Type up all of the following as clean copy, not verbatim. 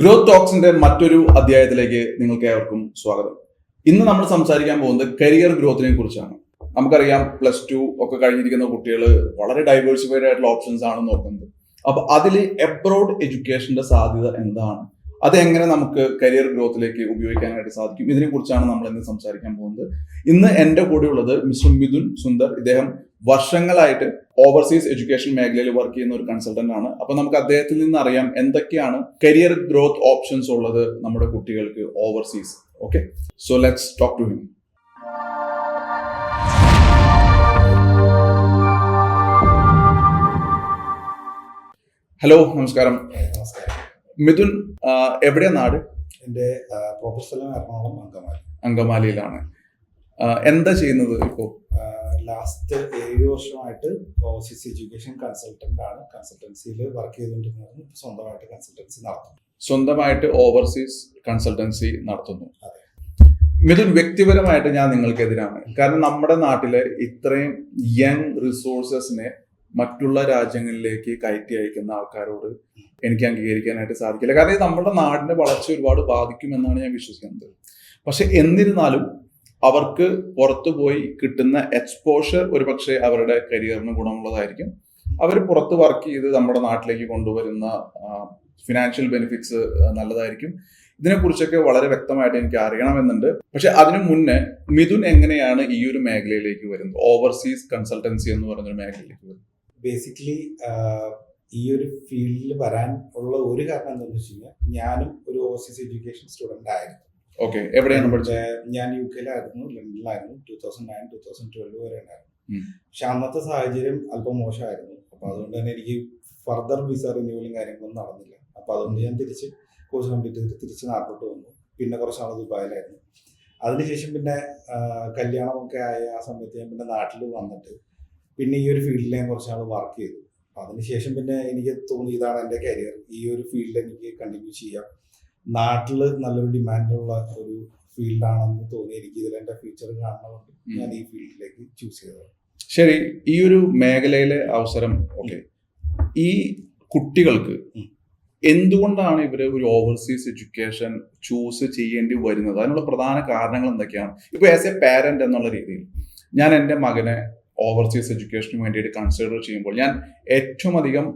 Growth ടോക്സിന്റെ മറ്റൊരു അധ്യായത്തിലേക്ക് നിങ്ങൾക്ക് ഏവർക്കും സ്വാഗതം. ഇന്ന് നമ്മൾ സംസാരിക്കാൻ പോകുന്നത് കരിയർ ഗ്രോത്തിനെ കുറിച്ചാണ്. നമുക്കറിയാം, +2 ഒക്കെ കഴിഞ്ഞിരിക്കുന്ന കുട്ടികൾ വളരെ ഡൈവേഴ്സിഫൈഡ് ആയിട്ടുള്ള ഓപ്ഷൻസ് ആണ് നോക്കുന്നത്. അപ്പൊ അതിൽ എബ്രോഡ് എഡ്യൂക്കേഷന്റെ സാധ്യത എന്താണ്, അതെങ്ങനെ നമുക്ക് കരിയർ ഗ്രോത്തിലേക്ക് ഉപയോഗിക്കാനായിട്ട് സാധിക്കും, ഇതിനെ കുറിച്ചാണ് നമ്മൾ ഇന്ന് സംസാരിക്കാൻ പോകുന്നത്. ഇന്ന് എന്റെ കൂടെ ഉള്ളത് മിസ്റ്റർ മിഥുൻ സുന്ദർ. ഇദ്ദേഹം വർഷങ്ങളായിട്ട് ഓവർസീസ് എഡ്യൂക്കേഷൻ മേഖലയിൽ വർക്ക് ചെയ്യുന്ന ഒരു കൺസൾട്ടന്റ് ആണ്. അപ്പൊ നമുക്ക് അദ്ദേഹത്തിൽ നിന്ന് അറിയാം എന്തൊക്കെയാണ് കരിയർ ഗ്രോത്ത് ഓപ്ഷൻസ് ഉള്ളത് നമ്മുടെ കുട്ടികൾക്ക് overseas. Okay, so let's talk to him. Hello, നമസ്കാരം. മിഥുൻ, എവിടെയാ നാട്? എൻ്റെ പ്രോപ്പർ സ്ഥലം എറണാകുളം അങ്കമാലിയിലാണ്. എന്താ ചെയ്യുന്നത് ഇപ്പോ? ലാസ്റ്റ് 7 വർഷമായിട്ട് ഓവർസീസ് എഡ്യൂക്കേഷൻ കൺസൾട്ടന്റ് ആണ്. കൺസൾട്ടൻസിയിൽ വർക്ക് ചെയ്തുകൊണ്ടിരുന്നത്. സ്വന്തമായിട്ട് കൺസൾട്ടൻസി നടത്തുന്നു. സ്വന്തമായിട്ട് ഓവർസീസ് കൺസൾട്ടൻസി നടത്തുന്നു. മിഥുൻ, വ്യക്തിപരമായിട്ട് ഞാൻ നിങ്ങൾക്കെതിരാണ്. കാരണം നമ്മുടെ നാട്ടിലെ ഇത്രയും യങ് റിസോഴ്സസിനെ മറ്റുള്ള രാജ്യങ്ങളിലേക്ക് കയറ്റി അയക്കുന്ന ആൾക്കാരോട് എനിക്ക് അംഗീകരിക്കാനായിട്ട് സാധിക്കില്ല. കാരണം ഇത് നമ്മുടെ നാടിന്റെ വളർച്ച ഒരുപാട് ബാധിക്കുമെന്നാണ് ഞാൻ വിശ്വസിക്കുന്നത്. പക്ഷെ എന്നിരുന്നാലും അവർക്ക് പുറത്തു പോയി കിട്ടുന്ന എക്സ്പോഷർ ഒരു പക്ഷേ അവരുടെ കരിയറിന് ഗുണമുള്ളതായിരിക്കും. അവർ പുറത്ത് വർക്ക് ചെയ്ത് നമ്മുടെ നാട്ടിലേക്ക് കൊണ്ടുവരുന്ന ഫിനാൻഷ്യൽ ബെനിഫിറ്റ്സ് നല്ലതായിരിക്കും. ഇതിനെക്കുറിച്ചൊക്കെ വളരെ വ്യക്തമായിട്ട് എനിക്ക് അറിയണമെന്നുണ്ട്. പക്ഷെ അതിനു മുന്നേ മിഥുൻ എങ്ങനെയാണ് ഈ ഒരു മേഖലയിലേക്ക് വരുന്നത്, ഓവർസീസ് കൺസൾട്ടൻസി എന്ന് പറയുന്ന ഒരു മേഖലയിലേക്ക് വരുന്നത്? ബേസിക്കലി ഈ ഒരു ഫീൽഡിൽ വരാൻ ഉള്ള ഒരു കാരണം എന്താണെന്ന് വെച്ച് കഴിഞ്ഞാൽ, ഞാനും ഒരു ഓവർസീസ് എഡ്യൂക്കേഷൻ സ്റ്റുഡന്റ് ആയിരുന്നു. ഓക്കെ, എവിടെയാണ് പഠിച്ചത്? ഞാൻ UK ലായിരുന്നു, ലണ്ടനിലായിരുന്നു. 2009-2012 വരെ ഉണ്ടായിരുന്നു. പക്ഷെ അന്നത്തെ സാഹചര്യം അല്പം മോശമായിരുന്നു. അപ്പൊ അതുകൊണ്ട് തന്നെ എനിക്ക് ഫർദർ വിസ റിന്യൂവലും കാര്യങ്ങളൊന്നും നടന്നില്ല. അപ്പൊ അതുകൊണ്ട് ഞാൻ കോഴ്സ് കംപ്ലീറ്റ് ചെയ്തിട്ട് തിരിച്ച് നാട്ടിലോട്ട് വന്നു. പിന്നെ കുറച്ച് നാൾ ദുബായിലായിരുന്നു. അതിനുശേഷം പിന്നെ കല്യാണമൊക്കെ ആയ ആ സമയത്ത് ഞാൻ പിന്നെ നാട്ടിൽ വന്നിട്ട് പിന്നെ ഈ ഒരു ഫീൽഡിൽ ഞാൻ കുറച്ച് നാൾ വർക്ക് ചെയ്തു. അതിനുശേഷം പിന്നെ എനിക്ക് തോന്നി ഇതാണ് എൻ്റെ കരിയർ, ഈ ഒരു ഫീൽഡിൽ എനിക്ക് കണ്ടിന്യൂ ചെയ്യാം, നാട്ടിൽ നല്ലൊരു ഡിമാൻഡുള്ള ഒരു ഫീൽഡാണെന്ന് തോന്നി. എനിക്ക് ഇതിൽ എൻ്റെ ഫ്യൂച്ചർ കാണണമെന്ന് ഞാൻ ഈ ഫീൽഡിലേക്ക് ചൂസ് ചെയ്തത്. ശരി, ഈ ഒരു മേഖലയിലെ അവസരം ഓക്കെ, ഈ കുട്ടികൾക്ക് എന്തുകൊണ്ടാണ് ഇവര് ഒരു ഓവർസീസ് എഡ്യൂക്കേഷൻ ചൂസ് ചെയ്യേണ്ടി വരുന്നത്? അതിനുള്ള പ്രധാന കാരണങ്ങൾ എന്തൊക്കെയാണ്? ഇപ്പൊ ആസ് എ പാരന്റ് എന്നുള്ള രീതിയിൽ ഞാൻ എൻ്റെ മകനെ ഓവർസീസ് എഡ്യൂക്കേഷന് വേണ്ടിയിട്ട് കൺസിഡർ ചെയ്യുമ്പോൾ ഞാൻ ഏറ്റവും അധികം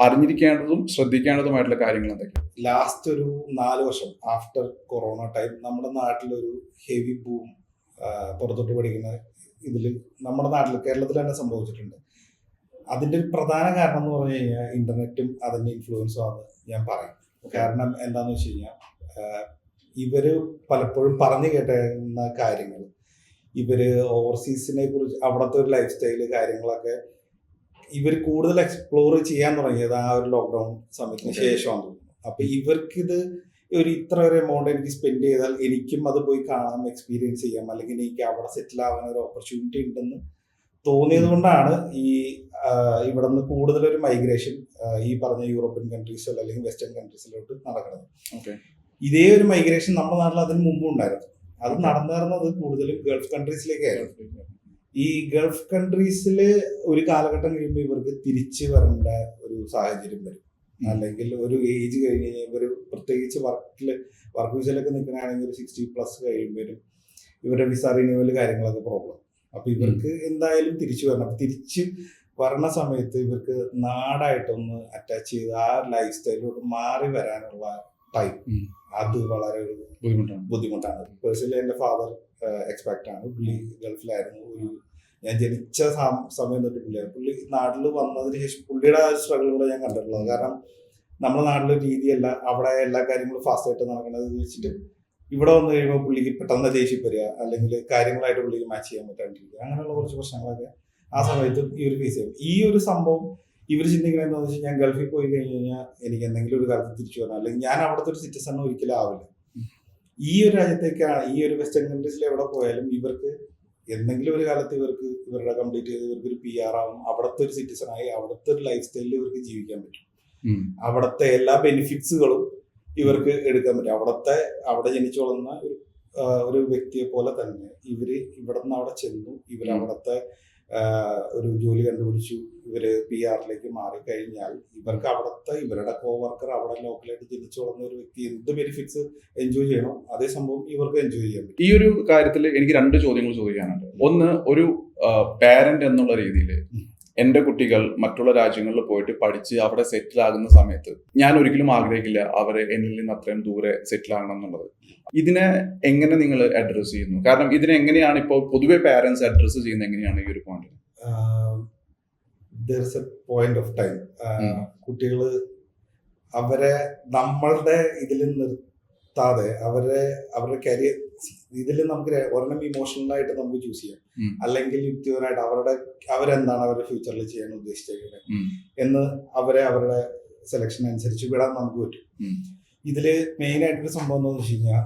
അറിഞ്ഞിരിക്കേണ്ടതും ശ്രദ്ധിക്കേണ്ടതുമായിട്ടുള്ള കാര്യങ്ങൾ എന്തൊക്കെയാണ്? ലാസ്റ്റ് ഒരു 4 വർഷം ആഫ്റ്റർ കൊറോണ ടൈം നമ്മുടെ നാട്ടിലൊരു ഹെവി ബൂം പുറത്തോട്ട് പഠിക്കുന്ന ഇതിൽ നമ്മുടെ നാട്ടിൽ കേരളത്തിൽ തന്നെ സംഭവിച്ചിട്ടുണ്ട്. അതിൻ്റെ ഒരു പ്രധാന കാരണം എന്ന് പറഞ്ഞു കഴിഞ്ഞാൽ ഇന്റർനെറ്റും അതിൻ്റെ ഇൻഫ്ലുവൻസും ആണ് ഞാൻ പറയും. കാരണം എന്താണെന്ന് വെച്ച് കഴിഞ്ഞാൽ, ഇവര് പലപ്പോഴും പറഞ്ഞു കേട്ടുന്ന കാര്യങ്ങൾ, ഇവര് ഓവർസീസിനെ കുറിച്ച് അവിടുത്തെ ഒരു ലൈഫ് സ്റ്റൈല് കാര്യങ്ങളൊക്കെ ഇവർ കൂടുതൽ എക്സ്പ്ലോർ ചെയ്യാൻ തുടങ്ങിയത് ആ ഒരു ലോക്ക്ഡൌൺ സമയത്തിന് ശേഷമാണ് തോന്നുന്നു. അപ്പൊ ഇവർക്കിത് ഒരു ഇത്ര ഒരു എമൗണ്ട് എനിക്ക് സ്പെൻഡ് ചെയ്താൽ എനിക്കും അത് പോയി കാണാം, എക്സ്പീരിയൻസ് ചെയ്യാം, അല്ലെങ്കിൽ എനിക്ക് അവിടെ സെറ്റിൽ ആവാൻ ഒരു ഓപ്പർച്യൂണിറ്റി ഉണ്ടെന്ന് തോന്നിയത് കൊണ്ടാണ് ഇവിടെ നിന്ന് കൂടുതലൊരു മൈഗ്രേഷൻ ഈ പറഞ്ഞ യൂറോപ്യൻ കൺട്രീസിലോ അല്ലെങ്കിൽ വെസ്റ്റേൺ കൺട്രീസിലോട്ട് നടക്കുന്നത്. ഇതേ ഒരു മൈഗ്രേഷൻ നമ്മുടെ നാട്ടിൽ അതിന് മുമ്പ് ഉണ്ടായിരുന്നു. അത് നടന്നിരുന്നത് കൂടുതലും ഗൾഫ് കൺട്രീസിലേക്കായിരുന്നു. ഈ ഗൾഫ് കൺട്രീസിൽ ഒരു കാലഘട്ടം കഴിയുമ്പോൾ ഇവർക്ക് തിരിച്ചു വരേണ്ട ഒരു സാഹചര്യം വരും. അല്ലെങ്കിൽ ഒരു ഏജ് കഴിഞ്ഞ് കഴിഞ്ഞാൽ ഇവർ പ്രത്യേകിച്ച് വർക്ക് വിസയിലൊക്കെ നിൽക്കുകയാണെങ്കിൽ ഒരു 60+ കഴിയുമ്പോഴും ഇവരുടെ വിസ റിന്യൂവൽ കാര്യങ്ങളൊക്കെ പ്രോബ്ലം. അപ്പൊ ഇവർക്ക് എന്തായാലും തിരിച്ചു വരണം. അപ്പൊ തിരിച്ച് വരണ സമയത്ത് ഇവർക്ക് നാടായിട്ടൊന്ന് അറ്റാച്ച് ചെയ്ത് ആ ലൈഫ് സ്റ്റൈലിലോട്ട് മാറി വരാനുള്ള ടൈം അത് വളരെ ബുദ്ധിമുട്ടാണ്. പേഴ്സണലി എൻ്റെ ഫാദർ എക്സ്പെക്ട് ആണ്. പുള്ളി ഗൾഫിലായിരുന്നു. ഞാൻ ജനിച്ച സമയം തൊട്ട് പുള്ളി നാട്ടിൽ വന്നതിന് ശേഷം പുള്ളിയുടെ ആ സ്ട്രഗിൾ കൂടെ ഞാൻ കണ്ടിട്ടുള്ളത്. കാരണം നമ്മുടെ നാട്ടിലെ രീതിയല്ല, അവിടെ എല്ലാ കാര്യങ്ങളും ഫാസ്റ്റായിട്ട് നടക്കുന്നത് വെച്ചിട്ട് ഇവിടെ വന്നു കഴിയുമ്പോൾ പുള്ളിക്ക് പെട്ടെന്ന് ദേഷ്യം വരിക, അല്ലെങ്കിൽ കാര്യങ്ങളായിട്ട് പുള്ളിക്ക് മാച്ച് ചെയ്യാൻ പറ്റാണ്ടിരിക്കുക, അങ്ങനെയുള്ള കുറച്ച് പ്രശ്നങ്ങളൊക്കെ ആ സമയത്ത് ഈ ഒരു ഫേസ് ചെയ്യും. ഈ ഒരു സംഭവം ഇവർ ചിന്തിക്കുന്നത് എന്താണെന്ന് വെച്ചാൽ, ഞാൻ ഗൾഫിൽ പോയി കഴിഞ്ഞ് കഴിഞ്ഞാൽ എനിക്ക് എന്തെങ്കിലും ഒരു കാലത്ത് തിരിച്ചു വരണം, അല്ലെങ്കിൽ ഞാൻ അവിടുത്തെ ഒരു സിറ്റിസൺ ഒരിക്കലും ആവില്ല. ഈ ഒരു രാജ്യത്തേക്കാണ്, ഈ ഒരു വെസ്റ്റേൺ കൺട്രീസിൽ എവിടെ പോയാലും ഇവർക്ക് എന്തെങ്കിലും ഒരു കാലത്ത് ഇവരുടെ കംപ്ലീറ്റ് ചെയ്ത് ഇവർക്ക് ഒരു PR ആവും, അവിടുത്തെ ഒരു സിറ്റിസൺ ആയി അവിടുത്തെ ഒരു ലൈഫ് സ്റ്റൈലിൽ ഇവർക്ക് ജീവിക്കാൻ പറ്റും. അവിടുത്തെ എല്ലാ ബെനിഫിറ്റ്സുകളും ഇവർക്ക് എടുക്കാൻ പറ്റും. അവിടെ ജനിച്ചു വളർന്ന ഒരു വ്യക്തിയെ പോലെ തന്നെ ഇവിടെ നിന്ന് അവിടെ ചെന്നു, അവിടുത്തെ ഒരു ജോലി കണ്ടുപിടിച്ചു, ഇവര് PR മാറി കഴിഞ്ഞാൽ ഇവരുടെ കോവർക്കർ അവിടെ ലോക്കലായിട്ട് ജനിച്ചു വളർന്ന ഒരു വ്യക്തി എന്ത് ബെനിഫിറ്റ്സ് എൻജോയ് ചെയ്യണം അതേ സംഭവം ഇവർക്ക് എൻജോയ് ചെയ്യാൻ പറ്റും. ഈ ഒരു കാര്യത്തിൽ എനിക്ക് 2 ചോദ്യങ്ങൾ ചോദിക്കാനുണ്ട്. ഒന്ന്, ഒരു പാരന്റ് എന്നുള്ള രീതിയിൽ എന്റെ കുട്ടികൾ മറ്റുള്ള രാജ്യങ്ങളിൽ പോയിട്ട് പഠിച്ച് അവിടെ സെറ്റിൽ ആകുന്ന സമയത്ത് ഞാൻ ഒരിക്കലും ആഗ്രഹിക്കില്ല അവരെ എന്നിൽ നിന്ന് അത്രയും ദൂരെ സെറ്റിൽ ആകണം എന്നുള്ളത്. ഇതിനെ എങ്ങനെ നിങ്ങൾ അഡ്രസ് ചെയ്യുന്നു? കാരണം ഇതിനെ എങ്ങനെയാണ് ഇപ്പോൾ പൊതുവെ പാരന്റ്സ് അഡ്രസ് ചെയ്യുന്നത്? എങ്ങനെയാണ് ഈ ഒരു point? There's a point of time. കുട്ടികൾ അവരെ നമ്മളുടെ ഇതിൽ നിർത്താതെ അവരുടെ കരിയർ ഇതിൽ നമുക്ക് ഒരെണ്ണം ഇമോഷണലായിട്ട് നമുക്ക് ചൂസ് ചെയ്യാം, അല്ലെങ്കിൽ യുക്തിപരമായിട്ട് അവരെന്താണ് അവരുടെ ഫ്യൂച്ചറിൽ ചെയ്യാൻ ഉദ്ദേശിച്ചത് എന്ന് അവരുടെ സെലക്ഷൻ അനുസരിച്ച് വിടാൻ നമുക്ക് പറ്റും. ഇതില് മെയിൻ ആയിട്ടൊരു സംഭവം എന്താണെന്ന് വെച്ച് കഴിഞ്ഞാൽ,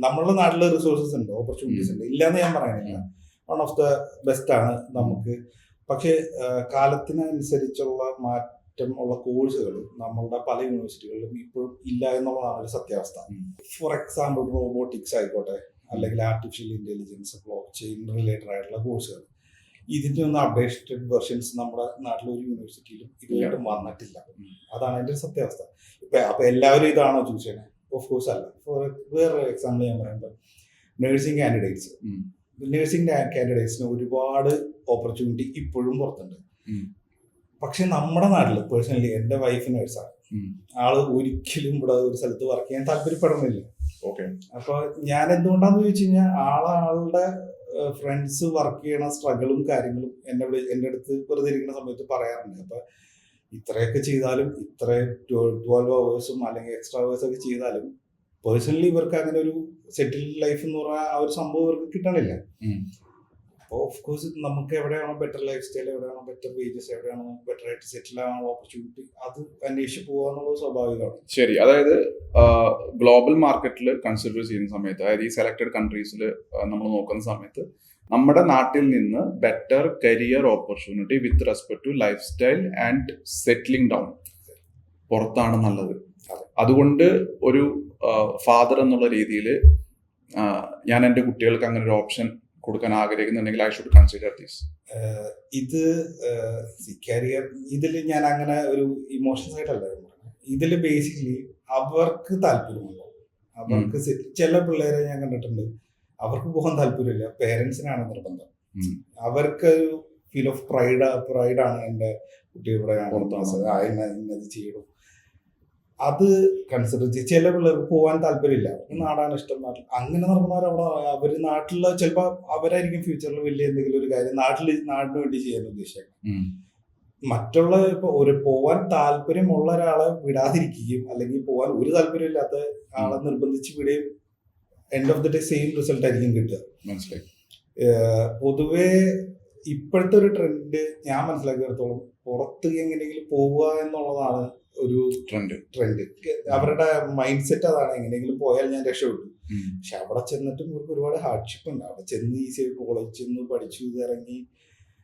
നമ്മളുടെ നാട്ടില് റിസോഴ്സസ് ഉണ്ട്, ഓപ്പർച്യൂണിറ്റീസ് ഉണ്ട്, ഇല്ലാന്ന് ഞാൻ പറയുന്നില്ല. വൺ ഓഫ് ദ ബെസ്റ്റ് ആണ് നമുക്ക്. പക്ഷെ കാലത്തിനനുസരിച്ചുള്ള മാറ്റം ഉള്ള കോഴ്സുകൾ നമ്മളുടെ പല യൂണിവേഴ്സിറ്റികളിലും ഇപ്പോഴും ഇല്ല എന്നുള്ളതാണ് ഒരു സത്യാവസ്ഥ. ഫോർ എക്സാമ്പിൾ റോബോട്ടിക്സ് ആയിക്കോട്ടെ, അല്ലെങ്കിൽ artificial intelligence, block chain related ആയിട്ടുള്ള കോഴ്സുകൾ, ഇതിന്റെ ഒന്നും അപ്ഡേറ്റഡ് വെർഷൻസ് നമ്മുടെ നാട്ടിലെ ഒരു യൂണിവേഴ്സിറ്റിയിലും ഇതുവരെയായിട്ടും വന്നിട്ടില്ല. അതാണ് അതിന്റെ സത്യാവസ്ഥ. അപ്പൊ എല്ലാവരും ഇതാണോ ചൂസ് ചെയ്യണേ? ഓഫ് കോഴ്സ് അല്ല. വേറൊരു എക്സാമ്പിൾ ഞാൻ പറയുമ്പോൾ, നഴ്സിംഗ് കാൻഡിഡേറ്റ്സിന് ഒരുപാട് ഓപ്പർച്യൂണിറ്റി ഇപ്പോഴും പുറത്തുണ്ട്. പക്ഷെ നമ്മുടെ നാട്ടിൽ പേഴ്സണലി എന്റെ വൈഫ് നേഴ്സാണ്, ആള് ഒരിക്കലും ഇവിടെ ഒരു സ്ഥലത്ത് വർക്ക് ചെയ്യാൻ താല്പര്യപ്പെടുന്നില്ല. ഓക്കെ. അപ്പൊ ഞാൻ എന്തുകൊണ്ടാന്ന് ചോദിച്ചു കഴിഞ്ഞാൽ, ആളുടെ ഫ്രണ്ട്സ് വർക്ക് ചെയ്യണ സ്ട്രഗിളും കാര്യങ്ങളും എൻ്റെ അടുത്ത് വെറുതെ ഇരിക്കുന്ന സമയത്ത് പറയാറുണ്ട്. അപ്പൊ ഇത്രയൊക്കെ ചെയ്താലും, ഇത്ര 12 hours അല്ലെങ്കിൽ എക്സ്ട്രാ അവേഴ്സ് ഒക്കെ ചെയ്താലും പേഴ്സണലി ഇവർക്ക് അങ്ങനെ ഒരു സെറ്റിൽഡ് ലൈഫ് എന്ന് പറഞ്ഞാൽ ആ ഒരു സംഭവം ഇവർക്ക് കിട്ടണില്ല. അപ്പോൾ ഓഫ് കോഴ്സ് നമുക്ക് എവിടെയാണോ ബെറ്റർ ലൈഫ് സ്റ്റൈൽ, എവിടെയാണോ ബെറ്റർ വേജസ്, എവിടെയാണോ ബെറ്റർ ആയിട്ട് സെറ്റിൽ ആവാനുള്ള ഓപ്പർച്യൂണിറ്റി, അത് അന്വേഷിച്ച് പോകാന്നുള്ളത് സ്വാഭാവികമാണ്. ശരി. അതായത് ഗ്ലോബൽ മാർക്കറ്റിൽ കൺസിഡർ ചെയ്യുന്ന സമയത്ത്, അതായത് ഈ സെലക്ടഡ് കൺട്രീസിൽ നമ്മൾ നോക്കുന്ന സമയത്ത്, നമ്മുടെ നാട്ടിൽ നിന്ന് better career opportunity with respect to life style and settling down പുറത്താണ് നല്ലത്. അതുകൊണ്ട് ഒരു ഫാദർ എന്നുള്ള രീതിയിൽ ഞാൻ എൻ്റെ കുട്ടികൾക്ക് അങ്ങനെ ഒരു ഓപ്ഷൻ കൊടുക്കാൻ ആഗ്രഹിക്കുന്നുണ്ടെങ്കിൽ ഐ ഷുഡ് കൺസിഡർ ദിസ്. ഇത് കരിയർ ഇതിൽ ഞാൻ അങ്ങനെ ഒരു ഇമോഷണൽ ആയിട്ടല്ല ഇതിൽ ബേസിക്കലി അവർക്ക് താല്പര്യമുണ്ടോ, അവർക്ക് ചില പിള്ളേരെ ഞാൻ കണ്ടിട്ടുണ്ട്, അവർക്ക് പോകാൻ താല്പര്യമില്ല, പേരൻസിനാണ് നിർബന്ധം. അവർക്ക് ഒരു ഫീൽ ഓഫ് പ്രൈഡാണ് എൻ്റെ കുട്ടി ഇവിടെ ഇന്നത് ചെയ്യണം, അത് കൺസിഡർ ചെയ്യും. ചില പിള്ളേർക്ക് പോകാൻ താല്പര്യമില്ല, നാടാണ് ഇഷ്ടം, നാട്ടിൽ അങ്ങനെ നടക്കുന്നവർ അവിടെ അവര് നാട്ടിലുള്ള ചിലപ്പോൾ അവരായിരിക്കും ഫ്യൂച്ചറിൽ വലിയ എന്തെങ്കിലും ഒരു കാര്യം നാടിന് വേണ്ടി ചെയ്യാൻ ഉദ്ദേശിച്ചേക്കാം. മറ്റുള്ള ഇപ്പൊ പോവാൻ താല്പര്യമുള്ള ഒരാളെ വിടാതിരിക്കുകയും അല്ലെങ്കിൽ പോവാൻ ഒരു താല്പര്യമില്ലാത്ത ആളെ നിർബന്ധിച്ച് വിടുകയും end of the day same result ആയിരിക്കും കിട്ടുക. മനസ്സിലായി. പൊതുവെ ഇപ്പോഴത്തെ ഒരു ട്രെൻഡ് ഞാൻ മനസ്സിലാക്കിയിടത്തോളം പുറത്ത് എങ്ങനെയെങ്കിലും പോവുക എന്നുള്ളതാണ് ഒരു ട്രെൻഡ്. അവരുടെ മൈൻഡ് സെറ്റ് അതാണ്, എങ്ങനെയെങ്കിലും പോയാൽ ഞാൻ രക്ഷപ്പെട്ടു. പക്ഷെ അവിടെ ചെന്നിട്ടും ഇവർക്ക് ഒരുപാട് ഹാർഡ്ഷിപ്പ് ഉണ്ട്. അവിടെ ചെന്ന് ഈസിയായി കോളേജ് ചെന്ന് പഠിച്ചു ഇറങ്ങി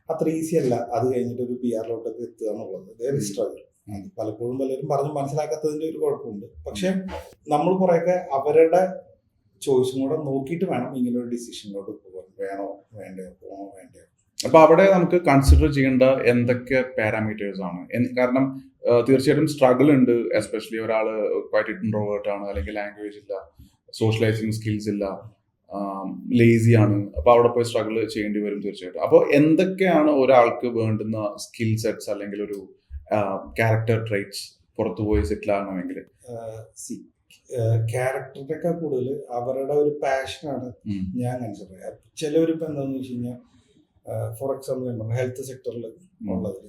അത്ര ഈസി അല്ല. അത് കഴിഞ്ഞിട്ട് ഒരു PR-ലോട്ടൊക്കെ എത്തുക എന്നുള്ളത് സ്ട്രഗിൾ. പലപ്പോഴും പലരും പറഞ്ഞ് മനസ്സിലാക്കാത്തതിന്റെ ഒരു കുഴപ്പമുണ്ട്. പക്ഷെ നമ്മൾ കുറെയൊക്കെ അവരുടെ ചോയ്സും കൂടെ നോക്കിയിട്ട് വേണം ഇങ്ങനെ ഒരു ഡിസിഷനിലോട്ട് പോകാൻ. വേണോ വേണ്ടയോ, പോണോ വേണ്ടയോ. അപ്പൊ അവിടെ നമുക്ക് കൺസിഡർ ചെയ്യേണ്ട എന്തൊക്കെ പാരാമീറ്റേഴ്സ് ആണ്? കാരണം തീർച്ചയായിട്ടും സ്ട്രഗിൾ ഉണ്ട്. എസ്പെഷ്യലി ഒരാള് ക്വൈറ്റ് ഇൻട്രോവേർട്ട് ആണ്, അല്ലെങ്കിൽ ലാംഗ്വേജ് ഇല്ല, സോഷ്യലൈസിങ് സ്കിൽസ് ഇല്ല, ലേസി ആണ്. അപ്പൊ അവിടെ പോയി സ്ട്രഗിൾ ചെയ്യേണ്ടി വരും തീർച്ചയായിട്ടും. അപ്പോൾ എന്തൊക്കെയാണ് ഒരാൾക്ക് വേണ്ടുന്ന സ്കിൽ സെറ്റ്സ് അല്ലെങ്കിൽ ഒരു ക്യാരക്ടർ ട്രൈറ്റ്സ് പുറത്തു പോയി സെറ്റിൽ ആകണമെങ്കിൽ? ക്യാരക്ടറിനൊക്കെ കൂടുതൽ അവരുടെ ഒരു പാഷനാണ് ഞാൻ കൺസിഡർ ചെയ്യാം. ചിലവരിപ്പോ എന്താന്ന് വെച്ച് കഴിഞ്ഞാൽ, ഫോർ എക്സാമ്പിൾ ഹെൽത്ത് സെക്ടറിൽ ഉള്ളത്,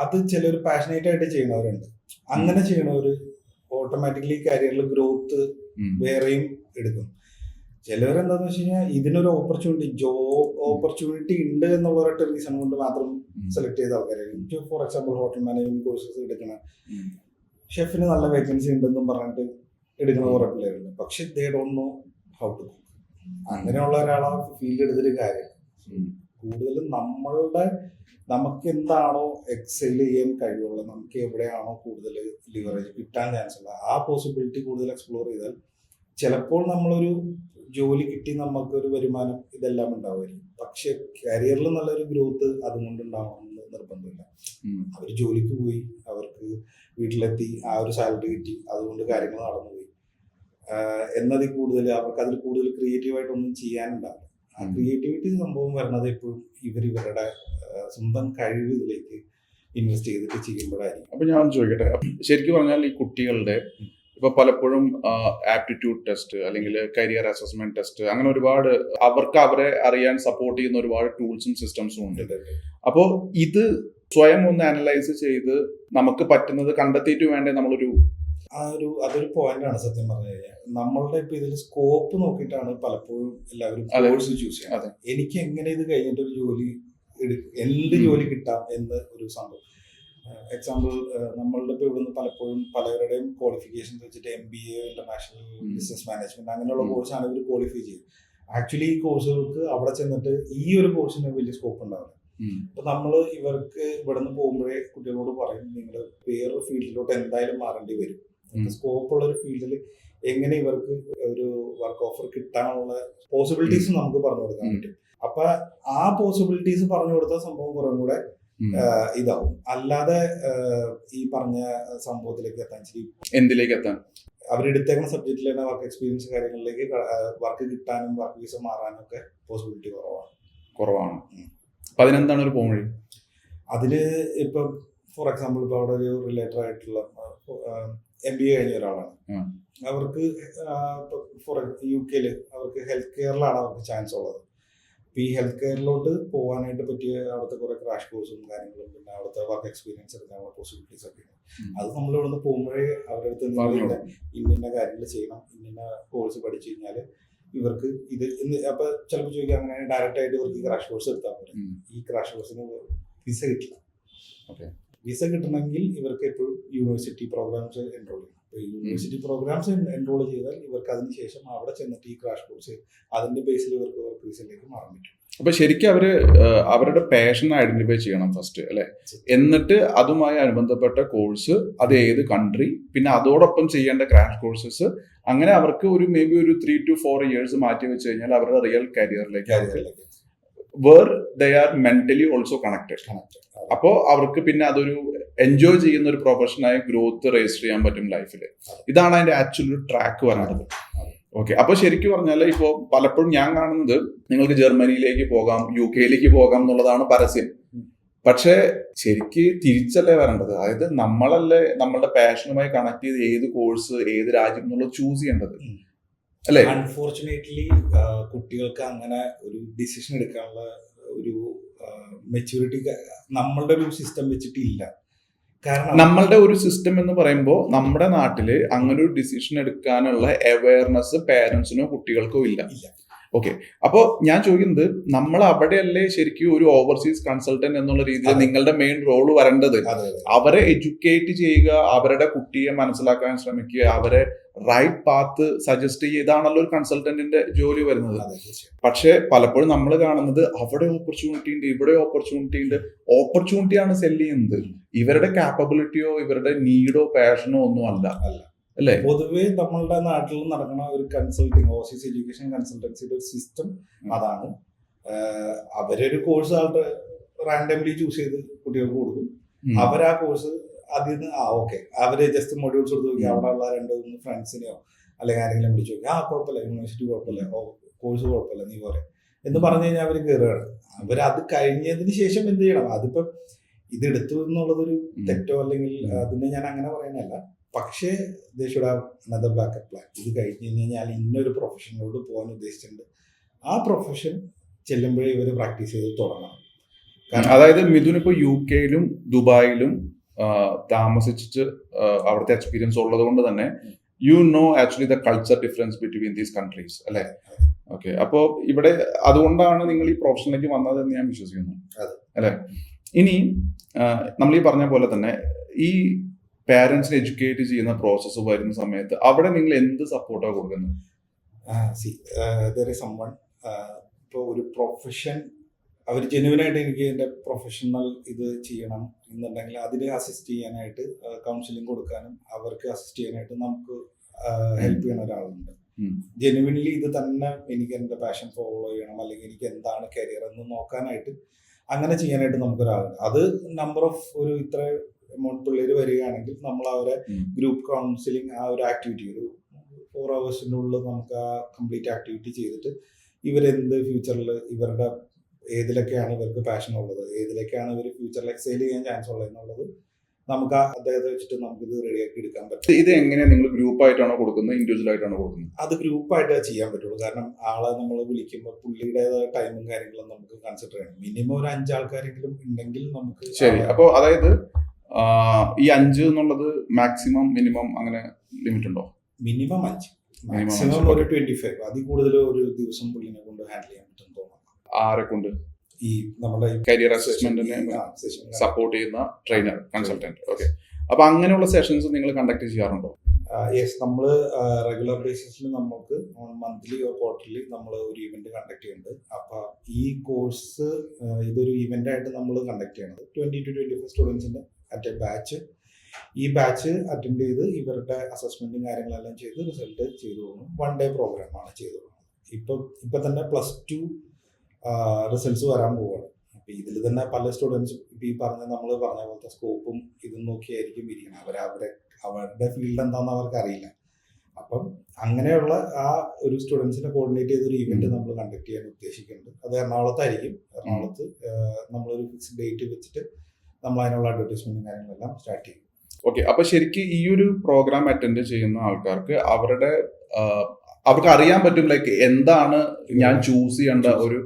അത് ചിലർ പാഷനേറ്റ് ആയിട്ട് ചെയ്യുന്നവരുണ്ട്. അങ്ങനെ ചെയ്യണവർ ഓട്ടോമാറ്റിക്കലി കരിയറിൽ ഗ്രോത്ത് വേറെയും എടുക്കും. ചിലവരെന്താന്ന് വെച്ച് കഴിഞ്ഞാൽ ഇതിനൊരു ജോബ് ഓപ്പർച്യൂണിറ്റി ഉണ്ട് എന്നുള്ള ഒരൊറ്റ റീസൺ കൊണ്ട് മാത്രം സെലക്ട് ചെയ്ത ആൾക്കാരായിരിക്കും. For example hotel management courses എടുക്കണ ഷെഫിന് നല്ല വേക്കൻസി ഉണ്ടെന്നും പറഞ്ഞിട്ട് എടുക്കുന്ന കുറെ പിള്ളേരുണ്ട്. പക്ഷെ they don't know how to cook. അങ്ങനെയുള്ള ഒരാളെ ഫീൽഡ് എടുത്തിട്ട് കാര്യം കൂടുതലും നമുക്ക് എന്താണോ എക്സെൽ ചെയ്യാൻ കഴിവുള്ളത്, നമുക്ക് എവിടെയാണോ കൂടുതൽ ലിവറേജ് കിട്ടാൻ ചാൻസ് ഉള്ളത്, ആ പോസിബിലിറ്റി കൂടുതൽ എക്സ്പ്ലോർ ചെയ്താൽ ചിലപ്പോൾ നമ്മളൊരു ജോലി കിട്ടി നമുക്കൊരു വരുമാനം ഇതെല്ലാം ഉണ്ടാവുമായിരിക്കും. പക്ഷെ കരിയറിൽ നല്ലൊരു ഗ്രോത്ത് അതുകൊണ്ട് ഉണ്ടാവണമെന്ന് നിർബന്ധമില്ല. അവർ ജോലിക്ക് പോയി, അവർക്ക് വീട്ടിലെത്തി, ആ ഒരു സാലറി കിട്ടി, അതുകൊണ്ട് കാര്യങ്ങൾ നടന്നുപോയി എന്നതിൽ കൂടുതൽ അവർക്ക് അതിൽ കൂടുതൽ ക്രിയേറ്റീവായിട്ടൊന്നും ചെയ്യാനുണ്ടാവില്ല. ആ ക്രിയേറ്റിവിറ്റി സംഭവം വരണത് എപ്പോഴും ഇവരുടെ സ്വന്തം കഴിവ് ഇതിലേക്ക് ഇൻവെസ്റ്റ് ചെയ്തിട്ട് ചെയ്യുമ്പോഴായിരിക്കും. അപ്പൊ ഞാൻ ചോദിക്കട്ടെ, ശരിക്കും പറഞ്ഞാൽ ഈ കുട്ടികളുടെ ഇപ്പൊ പലപ്പോഴും ആപ്റ്റിറ്റ്യൂഡ് ടെസ്റ്റ് അല്ലെങ്കിൽ കരിയർ അസസ്മെന്റ് ടെസ്റ്റ് അങ്ങനെ ഒരുപാട് അവർക്ക് അവരെ അറിയാൻ സപ്പോർട്ട് ചെയ്യുന്ന ഒരുപാട് ടൂൾസും സിസ്റ്റംസും ഉണ്ട്. അപ്പോൾ ഇത് സ്വയം ഒന്ന് അനലൈസ് ചെയ്ത് നമുക്ക് പറ്റുന്നത് കണ്ടെത്തിയിട്ട് വേണ്ടേ നമ്മളൊരു അതൊരു പോയിന്റാണ് സത്യം പറഞ്ഞു കഴിഞ്ഞാൽ. നമ്മളുടെ ഇപ്പൊ ഇതിൽ സ്കോപ്പ് നോക്കിയിട്ടാണ് പലപ്പോഴും എല്ലാവരും കോഴ്സ് ചൂസ് ചെയ്യുന്നത്. എനിക്ക് എങ്ങനെ ഇത് കഴിഞ്ഞിട്ട് ഒരു ജോലി എന്ത് ജോലി കിട്ടാം എന്ന് ഒരു സംഭവം. എക്സാമ്പിൾ നമ്മളുടെ ഇപ്പോൾ ഇവിടുന്ന് പലപ്പോഴും പലരുടെയും ക്വാളിഫിക്കേഷൻസ് വെച്ചിട്ട് MBA, ഇന്റർനാഷണൽ ബിസിനസ് മാനേജ്മെന്റ് അങ്ങനെയുള്ള കോഴ്സാണ് ഇവർ ക്വാളിഫൈ ചെയ്യുന്നത്. ആക്ച്വലി ഈ കോഴ്സുകൾക്ക് അവിടെ ചെന്നിട്ട് ഈ ഒരു കോഴ്സിന് വലിയ സ്കോപ്പ് ഉണ്ടാവില്ല. അപ്പൊ നമ്മൾ ഇവർക്ക് ഇവിടെ നിന്ന് പോകുമ്പോഴേ കുട്ടികളോട് പറയും, നിങ്ങൾ വേറൊരു ഫീൽഡിലോട്ട് എന്തായാലും മാറേണ്ടി വരും. സ്കോപ്പ് ഉള്ള ഒരു ഫീൽഡിൽ എങ്ങനെ ഇവർക്ക് ഒരു വർക്ക് ഓഫർ കിട്ടാനുള്ള പോസിബിലിറ്റീസ് നമുക്ക് പറഞ്ഞു കൊടുക്കാൻ പറ്റും. അപ്പൊ ആ പോസിബിലിറ്റീസ് പറഞ്ഞു കൊടുത്ത സംഭവം കുറെ കൂടെ ഇതാവും. അല്ലാതെ ഈ പറഞ്ഞ സംഭവത്തിലേക്ക് എത്താൻ എന്തിലേക്ക് എത്താൻ അവരെടുത്തേക്കുന്ന സബ്ജക്റ്റിൽ തന്നെ വർക്ക് എക്സ്പീരിയൻസ് കാര്യങ്ങളിലേക്ക് വർക്ക് കിട്ടാനും വർക്ക് വിസ മാറാനും ഒക്കെ പോസിബിലിറ്റി കുറവാണ്. അപ്പൊ അതിനെന്താണ് ഒരു പോംവഴി? അതില് ഇപ്പൊ ഫോർ എക്സാമ്പിൾ ഇപ്പൊ അവിടെ ഒരു റിലേറ്റഡ് ആയിട്ടുള്ള MBA കഴിഞ്ഞ ഒരാളാണ്. അവർക്ക് ഫോർ UK അവർക്ക് ഹെൽത്ത് കെയറിലാണ് അവർക്ക് ചാൻസ് ഉള്ളത്. ഈ ഹെൽത്ത് കെയറിലോട്ട് പോകാനായിട്ട് പറ്റിയ അവിടുത്തെ കുറെ ക്രാഷ് കോഴ്സും കാര്യങ്ങളും പിന്നെ അവിടുത്തെ വർക്ക് എക്സ്പീരിയൻസ് എടുക്കാനുള്ള പോസിബിലിറ്റീസ് ഒക്കെ ഉണ്ട്. അത് നമ്മൾ ഇവിടുന്ന് പോകുമ്പോഴേ അവരുടെ അടുത്ത് ഇന്ന കാര്യങ്ങൾ ചെയ്യണം, ഇന്ന കോഴ്സ് പഠിച്ചു കഴിഞ്ഞാൽ ഇവർക്ക് ഇത് അപ്പൊ ചിലപ്പോൾ ചോദിക്കാം, അങ്ങനെ ഡയറക്റ്റ് ആയിട്ട് ഇവർക്ക് ഈ ക്രാഷ് കോഴ്സ് എടുത്താൽ പോലും ഈ ക്രാഷ് കോഴ്സിന് വിസ കിട്ടില്ല. വിസ കിട്ടണമെങ്കിൽ ഇവർക്ക് എപ്പോഴും യൂണിവേഴ്സിറ്റി പ്രോഗ്രാംസ് എൻറോൾ ചെയ്യണം. യൂണിവേഴ്സിറ്റി പ്രോഗ്രാംസ് എൻറോൾ ചെയ്താൽ ഇവർക്ക് അതിനുശേഷം അവിടെ ചെന്നിട്ട് ഈ ക്രാഷ് കോഴ്സ് അതിന്റെ ബേസിൽ ഇവർക്ക് വർക്ക് വിസയിലേക്ക് മാറാൻ പറ്റും. അപ്പൊ ശരിക്കും അവരുടെ പാഷൻ ഐഡന്റിഫൈ ചെയ്യണം ഫസ്റ്റ് അല്ലെ, എന്നിട്ട് അതുമായി അനുബന്ധപ്പെട്ട കോഴ്സ്, അത് ഏത് കൺട്രി, പിന്നെ അതോടൊപ്പം ചെയ്യേണ്ട ക്രാഷ് കോഴ്സസ്, അങ്ങനെ അവർക്ക് ഒരു മേ ബി ഒരു 3 to 4 years മാറ്റി വെച്ച് കഴിഞ്ഞാൽ അവരുടെ റിയൽ കരിയറിലേക്ക് where they are mentally also connected. അപ്പോൾ അവർക്ക് പിന്നെ അതൊരു എൻജോയ് ചെയ്യുന്ന ഒരു പ്രൊഫഷനായ ഗ്രോത്ത് രജിസ്റ്റർ ചെയ്യാൻ പറ്റും ലൈഫിൽ. ഇതാണ് അതിന്റെ ആക്ച്വൽ ട്രാക്ക് പറയുന്നത്. ഓക്കെ, അപ്പൊ ശരിക്കും പറഞ്ഞാൽ ഇപ്പോൾ പലപ്പോഴും ഞാൻ കാണുന്നത് നിങ്ങൾക്ക് ജർമ്മനിയിലേക്ക് പോകാം, UK പോകാം എന്നുള്ളതാണ് പരസ്യം. പക്ഷെ ശരിക്ക് തിരിച്ചല്ലേ വരേണ്ടത്. അതായത് നമ്മളല്ലേ നമ്മളുടെ പാഷനുമായി കണക്ട് ചെയ്ത് ഏത് കോഴ്സ് ഏത് രാജ്യം എന്നുള്ളത് ചൂസ് ചെയ്യേണ്ടത് അല്ലേ? അൺഫോർച്ചുനേറ്റ്ലി കുട്ടികൾക്ക് അങ്ങനെ ഒരു ഡിസിഷൻ എടുക്കാനുള്ള ഒരു മെച്യൂരിറ്റി നമ്മളുടെ ഒരു സിസ്റ്റം വെച്ചിട്ടില്ല. കാരണം നമ്മളുടെ ഒരു സിസ്റ്റം എന്ന് പറയുമ്പോൾ നമ്മുടെ നാട്ടില് അങ്ങനെ ഒരു ഡിസിഷൻ എടുക്കാനുള്ള അവയർനെസ് പേരൻസിനോ കുട്ടികൾക്കോ ഇല്ല. ഓക്കെ, അപ്പോ ഞാൻ ചോദിക്കുന്നത്, നമ്മൾ അവിടെയല്ലേ ശരിക്കും ഒരു ഓവർസീസ് കൺസൾട്ടന്റ് എന്നുള്ള രീതിയിൽ നിങ്ങളുടെ മെയിൻ റോള് വരേണ്ടത്? അവരെ എഡ്യൂക്കേറ്റ് ചെയ്യുക, അവരുടെ കുട്ടിയെ മനസ്സിലാക്കാൻ ശ്രമിക്കുക, അവരെ റൈറ്റ് പാത്ത് സജസ്റ്റ് ചെയ്താണല്ലോ ഒരു കൺസൾട്ടന്റിന്റെ ജോലി വരുന്നത്. പക്ഷെ പലപ്പോഴും നമ്മൾ കാണുന്നത് അവിടെ ഓപ്പർച്യൂണിറ്റി ഉണ്ട്, ഇവിടെ ഓപ്പർച്യൂണിറ്റി ഉണ്ട്. ഓപ്പർച്യൂണിറ്റിയാണ് സെല് ചെയ്യുന്നത്, ഇവരുടെ കാപ്പബിലിറ്റിയോ ഇവരുടെ നീഡോ പാഷനോ ഒന്നും അല്ല അല്ലേ? പൊതുവെ നമ്മളുടെ നാട്ടിൽ നടക്കുന്ന ഒരു കൺസൾട്ടിങ് ഓവർസീസ് എഡ്യൂക്കേഷൻ കൺസൾട്ടൻസിയുടെ ഒരു സിസ്റ്റം അതാണ്. അവരൊരു കോഴ്സ് ആളുടെ റാൻഡംലി ചൂസ് ചെയ്ത് കുട്ടികൾക്ക് കൊടുക്കും. അവരാ കോഴ്സ് അതിൽ നിന്ന് ഓക്കെ അവര് ജസ്റ്റ് മൊഡ്യൂൾസ് എടുത്ത് നോക്കി അവിടെ ഉള്ള 2-3 ഫ്രണ്ട്സിനെയോ അല്ലെങ്കിൽ ആരെങ്കിലും വിളിച്ചു നോക്കി, കുഴപ്പമില്ല, യൂണിവേഴ്സിറ്റി കുഴപ്പമില്ല, കോഴ്സ് കുഴപ്പമില്ല, നീ പോരെ എന്ന് പറഞ്ഞു കഴിഞ്ഞാൽ അവർ കയറുകയാണ്. അവരത് കഴിഞ്ഞതിന് ശേഷം എന്ത് ചെയ്യണം? അതിപ്പം ഇത് എടുത്തു എന്നുള്ളതൊരു തെറ്റോ അല്ലെങ്കിൽ അതിനെ ഞാൻ അങ്ങനെ പറയുന്നതല്ല. പക്ഷേ they should have another backup plan. ഇത് കഴിഞ്ഞ് കഴിഞ്ഞാൽ ഇന്നൊരു പ്രൊഫഷനിലോട്ട് പോകാൻ ഉദ്ദേശിച്ചിട്ടുണ്ട്. ആ പ്രൊഫഷൻ ചെല്ലുമ്പോഴേ ഇവർ പ്രാക്ടീസ് ചെയ്ത് തുടങ്ങണം. അതായത് മിഥുൻ ഇപ്പോൾ UK ദുബായിലും താമസിച്ചിട്ട് അവിടുത്തെ എക്സ്പീരിയൻസ് ഉള്ളത് കൊണ്ട് തന്നെ you know actually the culture difference between these countries അല്ലെ? ഓക്കെ, അപ്പോൾ ഇവിടെ അതുകൊണ്ടാണ് നിങ്ങൾ ഈ പ്രൊഫഷനിലേക്ക് വന്നതെന്ന് ഞാൻ വിശ്വസിക്കുന്നു അല്ലെ? ഇനി നമ്മൾ ഈ പറഞ്ഞ പോലെ തന്നെ ഈ പാരന്റ്സിനെ എഡ്യൂക്കേറ്റ് ചെയ്യുന്ന പ്രോസസ്സ് വരുന്ന സമയത്ത് അവിടെ നിങ്ങൾ എന്ത് സപ്പോർട്ടാണ് കൊടുക്കുന്നത്? ഇപ്പോൾ ഒരു പ്രൊഫഷൻ അവർ ജെന്യുവനായിട്ട് എനിക്ക് എൻ്റെ പ്രൊഫഷണൽ ഇത് ചെയ്യണം എന്നുണ്ടെങ്കിൽ അതിന് അസിസ്റ്റ് ചെയ്യാനായിട്ട് കൗൺസിലിംഗ് കൊടുക്കാനും അവർക്ക് അസിസ്റ്റ് ചെയ്യാനായിട്ട് നമുക്ക് ഹെൽപ്പ് ചെയ്യുന്ന ഒരാളുണ്ട്. ജെനുവിൻലി ഇത് തന്നെ എനിക്ക് എൻ്റെ പാഷൻ ഫോളോ ചെയ്യണം, അല്ലെങ്കിൽ എനിക്ക് എന്താണ് കരിയർ എന്ന് നോക്കാനായിട്ട് അങ്ങനെ ചെയ്യാനായിട്ട് നമുക്കൊരാളുണ്ട്. അത് നമ്പർ ഓഫ് ഒരു ഇത്ര എമൗണ്ട് പിള്ളേർ വരികയാണെങ്കിൽ നമ്മൾ അവരെ ഗ്രൂപ്പ് കൗൺസിലിംഗ് ആ ഒരു ആക്ടിവിറ്റി ഒരു 4 hours നമുക്ക് ആ കംപ്ലീറ്റ് ആക്ടിവിറ്റി ചെയ്തിട്ട് ഇവരെന്ത് ഫ്യൂച്ചറിൽ ഇവരുടെ ഏതിലൊക്കെയാണ് ഇവർക്ക് പാഷൻ ഉള്ളത്, ഏതിലേക്കാണ് ഇവർ ഫ്യൂച്ചറിൽ എക്സൈൽ ചെയ്യാൻ ചാൻസ് ഉള്ളത് എന്നുള്ളത് നമുക്ക് അദ്ദേഹത്തെ വെച്ചിട്ട് നമുക്കിത് റെഡിയാക്കി എടുക്കാൻ പറ്റും. ഇത് എങ്ങനെയാണ് നിങ്ങൾ ഗ്രൂപ്പ് ആയിട്ടാണോ കൊടുക്കുന്നത്, ഇൻഡിവിജ്വൽ ആയിട്ടാണോ കൊടുക്കുന്നത്? അത് ഗ്രൂപ്പായിട്ട് ചെയ്യാൻ പറ്റുള്ളൂ. കാരണം ആളെ നമ്മൾ വിളിക്കുമ്പോൾ പുള്ളിയുടേതായ ടൈമും കാര്യങ്ങളും നമുക്ക് കൺസിഡർ ചെയ്യണം. മിനിമം ഒരു 5 ആൾക്കാരെങ്കിലും ഉണ്ടെങ്കിൽ നമുക്ക്. ശരി. അപ്പോൾ അതായത് ഈ 5 എന്നുള്ളത് മാക്സിമം മിനിമം അങ്ങനെ ലിമിറ്റ് ഉണ്ടോ? മിനിമം 5, മാക്സിമം ഒരു 25. അതിൽ കൂടുതൽ ഒരു ദിവസം പുള്ളിനെ കൊണ്ട് ഹാൻഡിൽ ചെയ്യാൻ പറ്റും തോന്നുന്നു. ആരെ കൊണ്ട്? ഈ നമ്മുടെ കരിയർ അസസ്മെന്റിനെ സപ്പോർട്ട് ചെയ്യുന്ന ട്രെയിനർ, കൺസൾട്ടന്റ്. ഓക്കെ. അപ്പൊ അങ്ങനെയുള്ള സെഷൻസ് നിങ്ങൾ കണ്ടക്ട് ചെയ്യാറുണ്ടോ? യെസ്, നമ്മൾ റെഗുലർ ബേസിസിൽ നമുക്ക് മന്ത്ലി ഓർ ക്വാർട്ടർലി നമ്മൾ ഒരു ഇവന്റ് കണ്ടക്ട് ചെയ്യുന്നുണ്ട്. അപ്പൊ ഈ കോഴ്സ് ഇതൊരു ഇവന്റ് ആയിട്ട് നമ്മൾ കണ്ടക്ട് ചെയ്യണത് 20 to 25 സ്റ്റുഡൻസിന്റെ അറ്റ് എ ബാച്ച്. ഈ ബാച്ച് അറ്റൻഡ് ചെയ്ത് ഇവരുടെ അസസ്മെന്റും കാര്യങ്ങളെല്ലാം ചെയ്ത് റിസൾട്ട് ചെയ്തു പോകുന്നു. 1 day പ്രോഗ്രാമാണ് ചെയ്തു പോകുന്നത്. ഇപ്പൊ തന്നെ +2 റിസൾട്ട്സ് വരാൻ പോവുകയാണ്. അപ്പൊ ഇതിൽ തന്നെ പല സ്റ്റുഡൻസും ഇപ്പൊ ഈ നമ്മൾ പറഞ്ഞ പോലത്തെ സ്കോപ്പും ഇതും നോക്കിയായിരിക്കും ഇരിക്കണം. അവരുടെ ഫീൽഡ് എന്താണെന്ന് അവർക്ക് അറിയില്ല. അപ്പം അങ്ങനെയുള്ള ആ ഒരു സ്റ്റുഡൻസിനെ കോർഡിനേറ്റ് ചെയ്ത ഒരു ഇവന്റ് നമ്മൾ കണ്ടക്ട് ചെയ്യാൻ ഉദ്ദേശിക്കുന്നുണ്ട്. അത് എറണാകുളത്തായിരിക്കും. എറണാകുളത്ത് നമ്മളൊരു ഫിക്സ്ഡ് ഡേറ്റ് വെച്ചിട്ട് നമ്മൾ അതിനുള്ള അഡ്വർടൈസ്മെന്റും കാര്യങ്ങളെല്ലാം സ്റ്റാർട്ട് ചെയ്യും. ഓക്കെ. അപ്പൊ ശരിക്കും ഈ ഒരു പ്രോഗ്രാം അറ്റൻഡ് ചെയ്യുന്ന ആൾക്കാർക്ക് അവർക്ക് അറിയാൻ പറ്റും ലൈക്ക് എന്താണ് ഞാൻ ചൂസ് ചെയ്യേണ്ട ഒരു.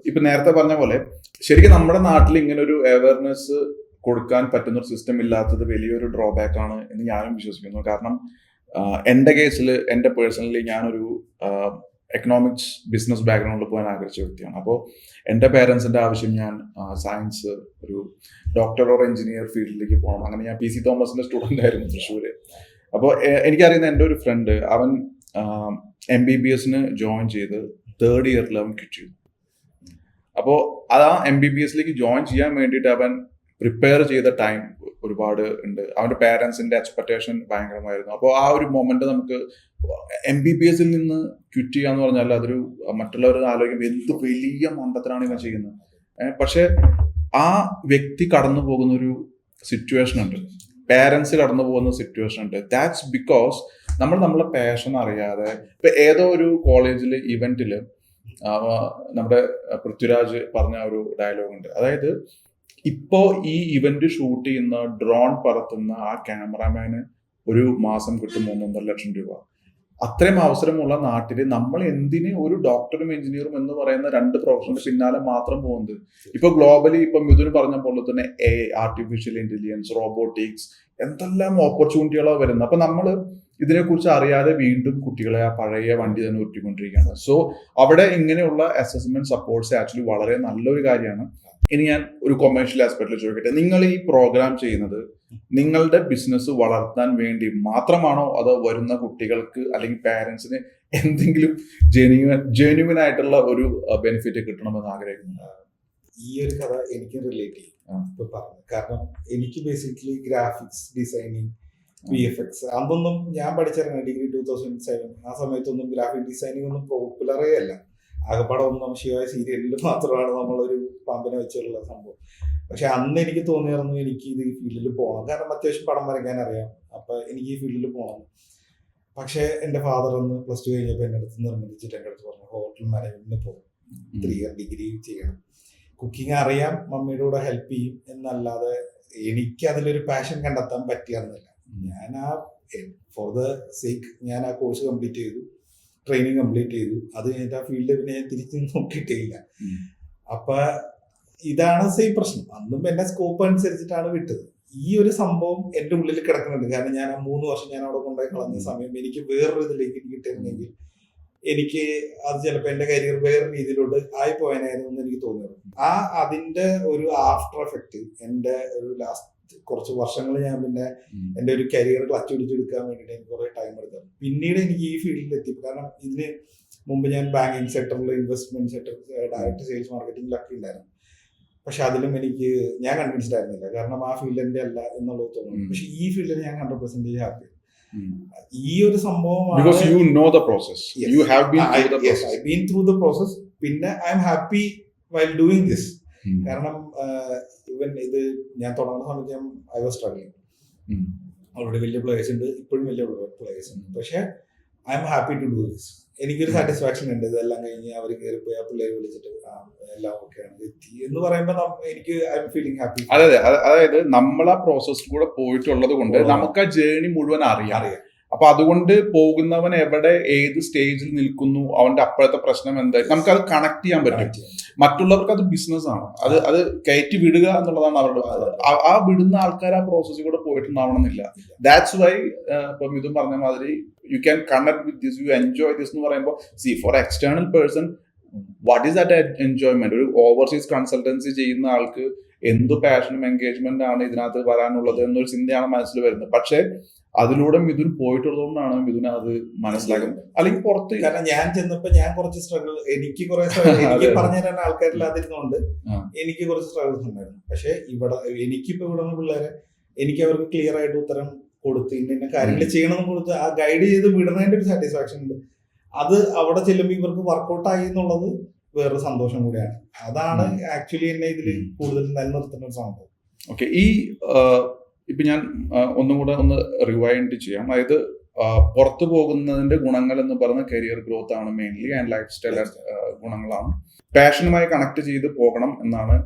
ഇപ്പൊ നേരത്തെ പറഞ്ഞ പോലെ ശരിക്കും നമ്മുടെ നാട്ടിൽ ഇങ്ങനെ ഒരു അവയർനെസ് കൊടുക്കാൻ പറ്റുന്ന ഒരു സിസ്റ്റം ഇല്ലാത്തത് വലിയൊരു ഡ്രോബാക്ക് ആണ് എന്ന് ഞാനും വിശ്വസിക്കുന്നു. കാരണം എൻ്റെ കേസിൽ, എൻ്റെ പേഴ്സണലി ഞാനൊരു എക്കണോമിക്സ് ബിസിനസ് ബാക്ക്ഗ്രൗണ്ടിൽ പോകാൻ ആഗ്രഹിച്ച വ്യക്തിയാണ്. അപ്പോൾ എൻ്റെ പേരൻസിൻ്റെ ആവശ്യം ഞാൻ സയൻസ് ഒരു ഡോക്ടർ ഓർ എഞ്ചിനീയർ ഫീൽഡിലേക്ക് പോകണം. അങ്ങനെ ഞാൻ PC തോമസിൻ്റെ സ്റ്റുഡൻ്റ് ആയിരുന്നു തൃശ്ശൂര്. അപ്പോൾ എനിക്കറിയുന്ന എൻ്റെ ഒരു ഫ്രണ്ട്, അവൻ MBBS ജോയിൻ ചെയ്ത് 3rd year അവൻ ക്വിറ്റ് ചെയ്തു. അപ്പോൾ ആ MBBS ജോയിൻ ചെയ്യാൻ വേണ്ടിയിട്ട് അവൻ പ്രിപ്പയർ ചെയ്ത ടൈം ഒരുപാട് ഉണ്ട്. അവൻ്റെ പാരൻസിൻ്റെ എക്സ്പെക്ടേഷൻ ഭയങ്കരമായിരുന്നു. അപ്പോൾ ആ ഒരു മൊമെന്റ് നമുക്ക് MBBS നിന്ന് ക്വിറ്റ് ചെയ്യാന്ന് പറഞ്ഞാൽ അതൊരു മറ്റുള്ളവർ ആലോചിക്കുമ്പോൾ എന്ത് വലിയ മണ്ടത്തിലാണ് ഇവൻ ചെയ്യുന്നത്. പക്ഷെ ആ വ്യക്തി കടന്നു പോകുന്ന ഒരു സിറ്റുവേഷൻ ഉണ്ട്, പാരൻസ് കടന്നു പോകുന്ന സിറ്റുവേഷൻ ഉണ്ട്. ദാറ്റ്സ് ബിക്കോസ് നമ്മളെ പാഷൻ അറിയാതെ. ഇപ്പൊ ഏതോ ഒരു കോളേജിൽ ഇവന്റിൽ നമ്മുടെ പൃഥ്വിരാജ് പറഞ്ഞ ഒരു ഡയലോഗ് ഉണ്ട്. അതായത് ഇപ്പോ ഈ ഇവന്റ് ഷൂട്ട് ചെയ്യുന്ന ഡ്രോൺ പറത്തുന്ന ആ ക്യാമറാമാന് ഒരു മാസം കിട്ടും 3.5 ലക്ഷം രൂപ. അത്രയും അവസരമുള്ള നാട്ടില് നമ്മൾ എന്തിന് ഒരു ഡോക്ടറും എഞ്ചിനീയറും എന്ന് പറയുന്ന 2 പ്രൊഫഷന്റെ പിന്നാലെ മാത്രം പോകുന്നത്? ഇപ്പൊ ഗ്ലോബലി ഇപ്പൊ മിഥുൻ പറഞ്ഞ പോലെ തന്നെ AI, ആർട്ടിഫിഷ്യൽ ഇന്റലിജൻസ്, റോബോട്ടിക്സ്, എന്തെല്ലാം ഓപ്പർച്യൂണിറ്റികളാണ് വരുന്നത്. അപ്പൊ നമ്മള് ഇതിനെക്കുറിച്ച് അറിയാതെ വീണ്ടും കുട്ടികളെ ആ പഴയ വണ്ടി തന്നെ ഉരുട്ടിക്കൊണ്ടിരിക്കുകയാണ്. സോ അവിടെ ഇങ്ങനെയുള്ള അസസ്മെന്റ് സപ്പോർട്ട്സ് ആക്ച്വലി വളരെ നല്ലൊരു കാര്യമാണ്. ഇനി ഞാൻ ഒരു കൊമേഴ്ഷ്യൽ ആസ്പെക്റ്റിൽ ചോദിക്കട്ടെ, നിങ്ങൾ ഈ പ്രോഗ്രാം ചെയ്യുന്നത് നിങ്ങളുടെ ബിസിനസ് വളർത്താൻ വേണ്ടി മാത്രമാണോ, അതോ വരുന്ന കുട്ടികൾക്ക് അല്ലെങ്കിൽ പാരന്റ്സിന് എന്തെങ്കിലും ജെന്യുവൻ ആയിട്ടുള്ള ഒരു ബെനിഫിറ്റ് കിട്ടണമെന്ന് ആഗ്രഹിക്കുന്നു? ഈ ഒരു കഥ എനിക്ക് റിലേറ്റ് ചെയ്യും ഇപ്പൊ പറഞ്ഞു. കാരണം എനിക്ക് ബേസിക്കലി ഗ്രാഫിക്സ് ഡിസൈനിങ്, VFX അതൊന്നും ഞാൻ പഠിച്ചിറങ്ങി ഡിഗ്രി 2007. ആ സമയത്തൊന്നും ഗ്രാഫിക് ഡിസൈനിങ് ഒന്നും പോപ്പുലറേ അല്ല. ആകപ്പാടെ ഒന്നും ശിവായ സീരിയലിൽ മാത്രമാണ് നമ്മളൊരു പാമ്പിനെ വെച്ചുള്ള സംഭവം. പക്ഷെ അന്ന് എനിക്ക് തോന്നിയായിരുന്നു എനിക്ക് ഇത് ഈ ഫീൽഡിൽ പോകണം. കാരണം അത്യാവശ്യം പടം വരയ്ക്കാൻ അറിയാം. അപ്പൊ എനിക്ക് ഈ ഫീൽഡിൽ പോകണം. പക്ഷെ എൻ്റെ ഫാദർ ഒന്ന് +2 കഴിഞ്ഞപ്പോൾ എൻ്റെ അടുത്ത് നിർബന്ധിച്ചിട്ട് എൻ്റെ അടുത്ത് പറഞ്ഞു ഹോട്ടൽ മാനേജ്മെന്റിന് പോകും, 3 year ഡിഗ്രി ചെയ്യണം. കുക്കിംഗ് അറിയാം, മമ്മിയുടെ കൂടെ ഹെൽപ്പ് ചെയ്യും എന്നല്ലാതെ എനിക്ക് അതിലൊരു പാഷൻ കണ്ടെത്താൻ പറ്റിയിരുന്നില്ല. ഞാൻ ഫോർ ദ സേക്ക് ഞാൻ ആ കോഴ്സ് കംപ്ലീറ്റ് ചെയ്തു, ട്രെയിനിങ് കംപ്ലീറ്റ് ചെയ്തു. അത് കഴിഞ്ഞിട്ട് ആ ഫീൽഡ് പിന്നെ ഞാൻ തിരിച്ച് നോക്കിയിട്ടില്ല. അപ്പൊ ഇതാണ് സെയിം പ്രശ്നം. അന്നും എന്റെ സ്കോപ്പ് അനുസരിച്ചിട്ടാണ് വിട്ടത്. ഈ ഒരു സംഭവം എന്റെ ഉള്ളിൽ കിടക്കുന്നുണ്ട്. കാരണം ഞാൻ ആ 3 വർഷം ഞാൻ അവിടെ കൊണ്ടുപോയി കളഞ്ഞ സമയം എനിക്ക് വേറൊരു ഇതിലേക്ക് കിട്ടിയിരുന്നെങ്കിൽ എനിക്ക് അത് ചിലപ്പോൾ എന്റെ കരിയർ വേറെ രീതിയിലോട്ട് ആയി പോയനായിരുന്നു എന്ന് എനിക്ക് തോന്നിയിരുന്നു. അതിന്റെ ഒരു ആഫ്റ്റർ എഫക്റ്റ് എന്റെ ഒരു ലാസ്റ്റ് കുറച്ച് വർഷങ്ങൾ ഞാൻ പിന്നെ എന്റെ ഒരു കരിയർ ക്ലച്ച് പിടിച്ചെടുക്കാൻ വേണ്ടിയിട്ട് എനിക്ക് കുറെ ടൈം എടുത്തു. പിന്നീട് എനിക്ക് ഈ ഫീൽഡിൽ എത്തി. കാരണം ഇതിന് മുമ്പ് ഞാൻ ബാങ്കിങ് സെക്ടറിൽ, ഇൻവെസ്റ്റ്മെന്റ് സെക്ടർ, ഡയറക്റ്റ് സെയിൽസ് മാർക്കറ്റിംഗിലൊക്കെ ഉണ്ടായിരുന്നു. പക്ഷെ അതിലും ഞാൻ കൺവിൻസ്ഡ് ആയിരുന്നില്ല. കാരണം ആ ഫീൽഡ് എന്റെ അല്ല എന്നുള്ളത് തോന്നുന്നു. പക്ഷെ ഈ ഫീൽഡിൽ ഞാൻ 100% ഹാപ്പി. ഈ ഒരു സംഭവം because you know the process. Yes. You have been through the Yes, process. I've been through the process. പിന്നെ I am happy while doing this. കാരണം ഇവൻ ഇത് ഞാൻ തുടങ്ങുന്ന സമയത്ത് ഐ വാസ് സ്ട്രഗ്ലിംഗ്. ഓൾറെഡി വലിയ പ്ലേയേഴ്സ് ഉണ്ട്, ഇപ്പോഴും വലിയ പ്ലേയേഴ്സ് ഉണ്ട്. പക്ഷെ I am happy to do this. എനിക്കൊരു സാറ്റിസ്ഫാക്ഷൻ ഉണ്ട്. ഇതെല്ലാം കഴിഞ്ഞ് അവർ കയറിപ്പോയി ആ പിള്ളേർ വിളിച്ചിട്ട് എല്ലാം ഓക്കെയാണ് എത്തി എന്ന് പറയുമ്പോൾ എനിക്ക് ഐ എം ഫീലിംഗ് ഹാപ്പി. അതെ, അതായത് നമ്മൾ ആ പ്രോസസ്സിൽ കൂടെ പോയിട്ടുള്ളത് കൊണ്ട് നമുക്ക് ആ ജേർണി മുഴുവൻ അറിയാം. അപ്പൊ അതുകൊണ്ട് പോകുന്നവൻ എവിടെ ഏത് സ്റ്റേജിൽ നിൽക്കുന്നു, അവന്റെ അപ്പോഴത്തെ പ്രശ്നം എന്തായാലും നമുക്ക് അത് കണക്ട് ചെയ്യാൻ പറ്റും. മറ്റുള്ളവർക്ക് അത് ബിസിനസ് ആണ്, അത് കയറ്റി വിടുക എന്നുള്ളതാണ് അവരുടെ. ആ വിടുന്ന ആൾക്കാർ ആ പ്രോസസ്സിൽ കൂടെ പോയിട്ടുണ്ടാവണമെന്നില്ല. ദാറ്റ്സ് വൈ ഇപ്പൊ മിഥുൻ പറഞ്ഞ മാതിരി you can connect with this, you enjoy this എന്ന് പറയുമ്പോൾ C four external person what is that enjoyment? ഒരു ഓവർസീസ് കൺസൾട്ടൻസി ചെയ്യുന്ന ആൾക്ക് എന്ത് പാഷനും എൻഗേജ്മെന്റ് ആണ് ഇതിനകത്ത് വരാനുള്ളത് എന്നൊരു ചിന്തയാണ് മനസ്സിൽ വരുന്നത്. പക്ഷെ അതിലൂടെ മിഥുൻ പോയിട്ടുള്ളതുകൊണ്ടാണ് മിഥുൻ അത് മനസ്സിലാക്കുന്നത്. അല്ലെങ്കിൽ പുറത്ത്, കാരണം ഞാൻ ചെന്നപ്പോ ഞാൻ കുറച്ച് സ്ട്രഗിൾ, എനിക്ക് എനിക്ക് പറഞ്ഞു തരാൻ ആൾക്കാരില്ലാതിരുന്നോണ്ട് എനിക്ക് കുറച്ച് സ്ട്രഗിൾസ് ഉണ്ടായിരുന്നു. പക്ഷെ എനിക്കിപ്പോ ഇവിടെ പിള്ളേരെ എനിക്ക് അവർക്ക് ക്ലിയർ ആയിട്ട് ഉത്തരം കൊടുത്ത് ഇന്ന കാര്യങ്ങൾ ചെയ്യണമെന്ന് കൊടുത്ത് ആ ഗൈഡ് ചെയ്ത് വിടുന്നതിന്റെ ഒരു സാറ്റിസ്ഫാക്ഷൻ ഉണ്ട്. അത് അവിടെ ചെല്ലുമ്പോൾ ഇവർക്ക് വർക്കൗട്ട് ആയി എന്നുള്ളത് വേറൊരു സന്തോഷം കൂടിയാണ്. അതാണ് ആക്ച്വലി എന്നെ ഇതിൽ കൂടുതൽ നിലനിർത്തുന്ന ഒരു സംഭവം. ഓക്കെ, ഈ ഇപ്പൊ ഞാൻ ഒന്നും കൂടെ ഒന്ന് റിവൈൻഡ് ചെയ്യാം. അതായത് പുറത്തു പോകുന്നതിന്റെ ഗുണങ്ങൾ എന്ന് പറയുന്ന കരിയർ ഗ്രോത്ത് ആണ് മെയിൻലി, ആൻഡ് ലൈഫ് സ്റ്റൈൽ ഗുണങ്ങളാണ്. പാഷനുമായി കണക്ട് ചെയ്ത് പോകണം എന്നാണ്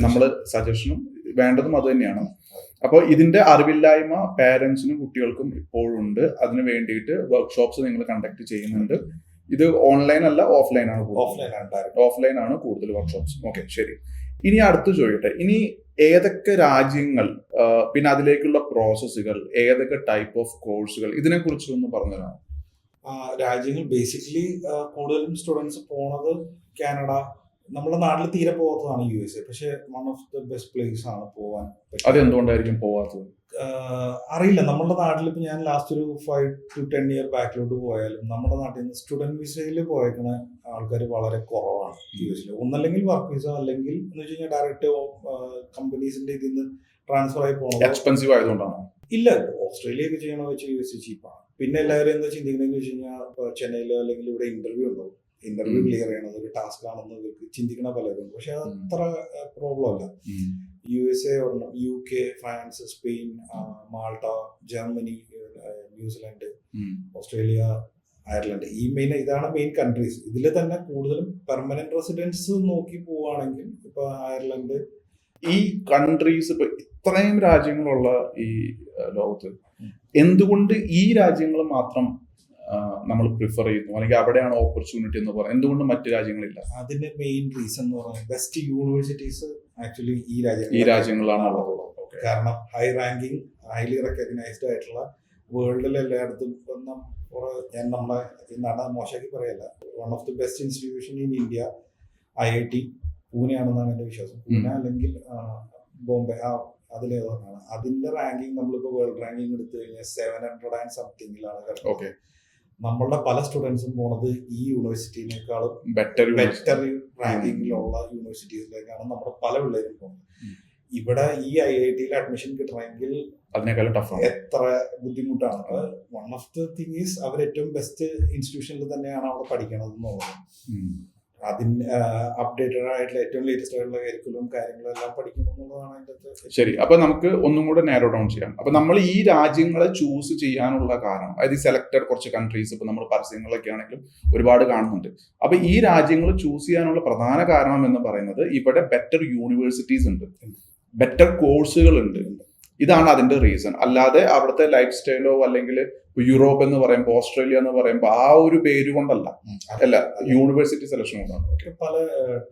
നമ്മൾ സജഷനും വേണ്ടതും അത് തന്നെയാണ്. അപ്പോൾ ഇതിന്റെ അറിവില്ലായ്മ പാരന്റ്സിനും കുട്ടികൾക്കും ഇപ്പോഴും ഉണ്ട്. അതിന് വേണ്ടിയിട്ട് വർക്ക്ഷോപ്സ് നിങ്ങൾ കണ്ടക്ട് ചെയ്യുന്നുണ്ട്. ഇത് ഓൺലൈൻ അല്ല, ഓഫ്ലൈൻ ആണ് ഓഫ്ലൈൻ ആണ് കൂടുതൽ വർക്ക്ഷോപ്സ്. ഓക്കെ, ശരി. ഇനി അടുത്ത് ചോദിക്കട്ടെ, ഇനി ഏതൊക്കെ രാജ്യങ്ങൾ, പിന്നെ അതിലേക്കുള്ള പ്രോസസ്സുകൾ, ഏതൊക്കെ ടൈപ്പ് ഓഫ് കോഴ്സുകൾ, ഇതിനെ കുറിച്ച് ഒന്ന് പറഞ്ഞുതരാം. രാജ്യങ്ങൾ ബേസിക്കലി കൂടുതലും സ്റ്റുഡൻസ് പോണത് കാനഡ. നമ്മുടെ നാട്ടിൽ തീരെ പോകാത്തതാണ് USA. പക്ഷെ one of the best place ആണ് പോവാൻ. അതെന്തുകൊണ്ടായിരിക്കും പോവാത്തത് അറിയില്ല. നമ്മുടെ നാട്ടിൽ ഇപ്പൊ ഞാൻ ലാസ്റ്റ് ഒരു 5 to 10 ഇയർ ബാക്കിലോട്ട് പോയാലും നമ്മുടെ നാട്ടിൽ നിന്ന് സ്റ്റുഡന്റ് വിസയിൽ പോയേക്കുന്ന ആൾക്കാർ വളരെ കുറവാണ് US. ഒന്നല്ലെങ്കിൽ വർക്ക് വിസ, അല്ലെങ്കിൽ എന്ന് വെച്ച് കഴിഞ്ഞാൽ ഡയറക്റ്റ് കമ്പനീസിന്റെ ഇതിൽ നിന്ന് ട്രാൻസ്ഫർ ആയി പോകണം. എക്സ്പെൻസീവ് ആയതുകൊണ്ടാണ്. ഇല്ല, ഓസ്ട്രേലിയ ഒക്കെ ചെയ്യണോ വെച്ച് US ചീപ്പാണ്. പിന്നെ എല്ലാവരും എന്താ ചിന്തിക്കണമെന്ന് വെച്ച് കഴിഞ്ഞാൽ ചെന്നൈയിലോ അല്ലെങ്കിൽ ഇവിടെ ഇന്റർവ്യൂ ഉണ്ടാവും. ഇന്റർവ്യൂ ക്ലിയർ ചെയ്യണത് ഒരു ടാസ്ക് ആണെന്ന് ചിന്തിക്കണ പലരും. പക്ഷെ അത് അത്ര പ്രോബ്ലം അല്ല. USA ഒരെണ്ണം, UK, France, Spain, Malta, Germany, New Zealand, Australia, Ireland, ഇതാണ് മെയിൻ കൺട്രീസ്. ഇതിൽ തന്നെ കൂടുതലും പെർമനന്റ് റെസിഡൻസ് നോക്കി പോവുകയാണെങ്കിൽ ഇപ്പൊ അയർലൻഡ്, ഈ കൺട്രീസ്, ഇപ്പൊ ഇത്രയും രാജ്യങ്ങളുള്ള ഈ ലോകത്ത് എന്തുകൊണ്ട് ഈ രാജ്യങ്ങൾ മാത്രം നമ്മൾ പ്രിഫർ ചെയ്യുന്നു, അല്ലെങ്കിൽ അവിടെയാണ് ഓപ്പർച്യൂണിറ്റി എന്ന് പറയുന്നത്? എന്തുകൊണ്ട് മറ്റു രാജ്യങ്ങളില്ല? അതിന്റെ മെയിൻ റീസൺ എന്ന് പറയുന്നത് ബെസ്റ്റ് യൂണിവേഴ്സിറ്റീസ് ആക്ച്വലി ഈ രാജ്യങ്ങളാണുള്ളത്. കാരണം ഹൈ റാങ്കിങ്, ഹൈലി റെക്കഗ്നൈസ്ഡ് ആയിട്ടുള്ള വേൾഡിൽ എല്ലായിടത്തും ഞാൻ നമ്മളെ മോശമാക്കി പറയല്ല, one of the best institution in India IIT Pune ആണെന്നാണ് എന്റെ വിശ്വാസം. പൂനെ അല്ലെങ്കിൽ ബോംബെ, അതിലേതാണ്. അതിന്റെ റാങ്കിങ് നമ്മളിപ്പോ വേൾഡ് റാങ്കിങ് എടുത്തു കഴിഞ്ഞാൽ 700 and somethingലാണ്. ഓക്കെ, നമ്മളുടെ പല സ്റ്റുഡൻസും പോണത് ഈ യൂണിവേഴ്സിറ്റിനേക്കാളും ബെറ്റർ റാങ്കിങ്ങിലുള്ള യൂണിവേഴ്സിറ്റീസിലേക്കാണ് നമ്മുടെ പല പിള്ളേരും പോകുന്നത്. ഇവിടെ ഈ IIT അഡ്മിഷൻ കിട്ടണമെങ്കിൽ അതിനേക്കാളും ടഫാണ്. എത്ര ബുദ്ധിമുട്ടാണ്. One of the thing is അവർ ഏറ്റവും ബെസ്റ്റ് ഇൻസ്റ്റിറ്റ്യൂഷനിൽ തന്നെയാണ് അവിടെ പഠിക്കണത് എന്നുള്ളത്. അതിന് അപ്ഡേറ്റഡ് ആയിട്ടുള്ള ഏറ്റവും ലേറ്റസ്റ്റ് ആയിട്ടുള്ള കരിക്കുലവും കാര്യങ്ങളെല്ലാം പഠിക്കണം എന്നുള്ളതാണ് അതിന്റെ. ശരി, അപ്പൊ നമുക്ക് ഒന്നും കൂടെ നാരോ ഡൗൺ ചെയ്യാം. അപ്പൊ നമ്മൾ ഈ രാജ്യങ്ങളെ ചൂസ് ചെയ്യാനുള്ള കാരണം, അതായത് സെലക്ടഡ് കുറച്ച് കൺട്രീസ് ഇപ്പൊ നമ്മൾ പരസ്യങ്ങളൊക്കെ ആണെങ്കിലും ഒരുപാട് കാണുന്നുണ്ട്. അപ്പൊ ഈ രാജ്യങ്ങൾ ചൂസ് ചെയ്യാനുള്ള പ്രധാന കാരണം എന്ന് പറയുന്നത് ഇവിടെ ബെറ്റർ യൂണിവേഴ്സിറ്റീസ് ഉണ്ട്, ബെറ്റർ കോഴ്സുകൾ ഉണ്ട്. ഇതാണ് അതിന്റെ റീസൺ. അല്ലാതെ അവിടുത്തെ ലൈഫ് സ്റ്റൈലോ അല്ലെങ്കിൽ യൂറോപ്പ് എന്ന് പറയുമ്പോൾ, ഓസ്ട്രേലിയ എന്ന് പറയുമ്പോൾ ആ ഒരു പേര് കൊണ്ടല്ല, അല്ല, യൂണിവേഴ്സിറ്റി സെലക്ഷൻ കൊണ്ടാണ്. പല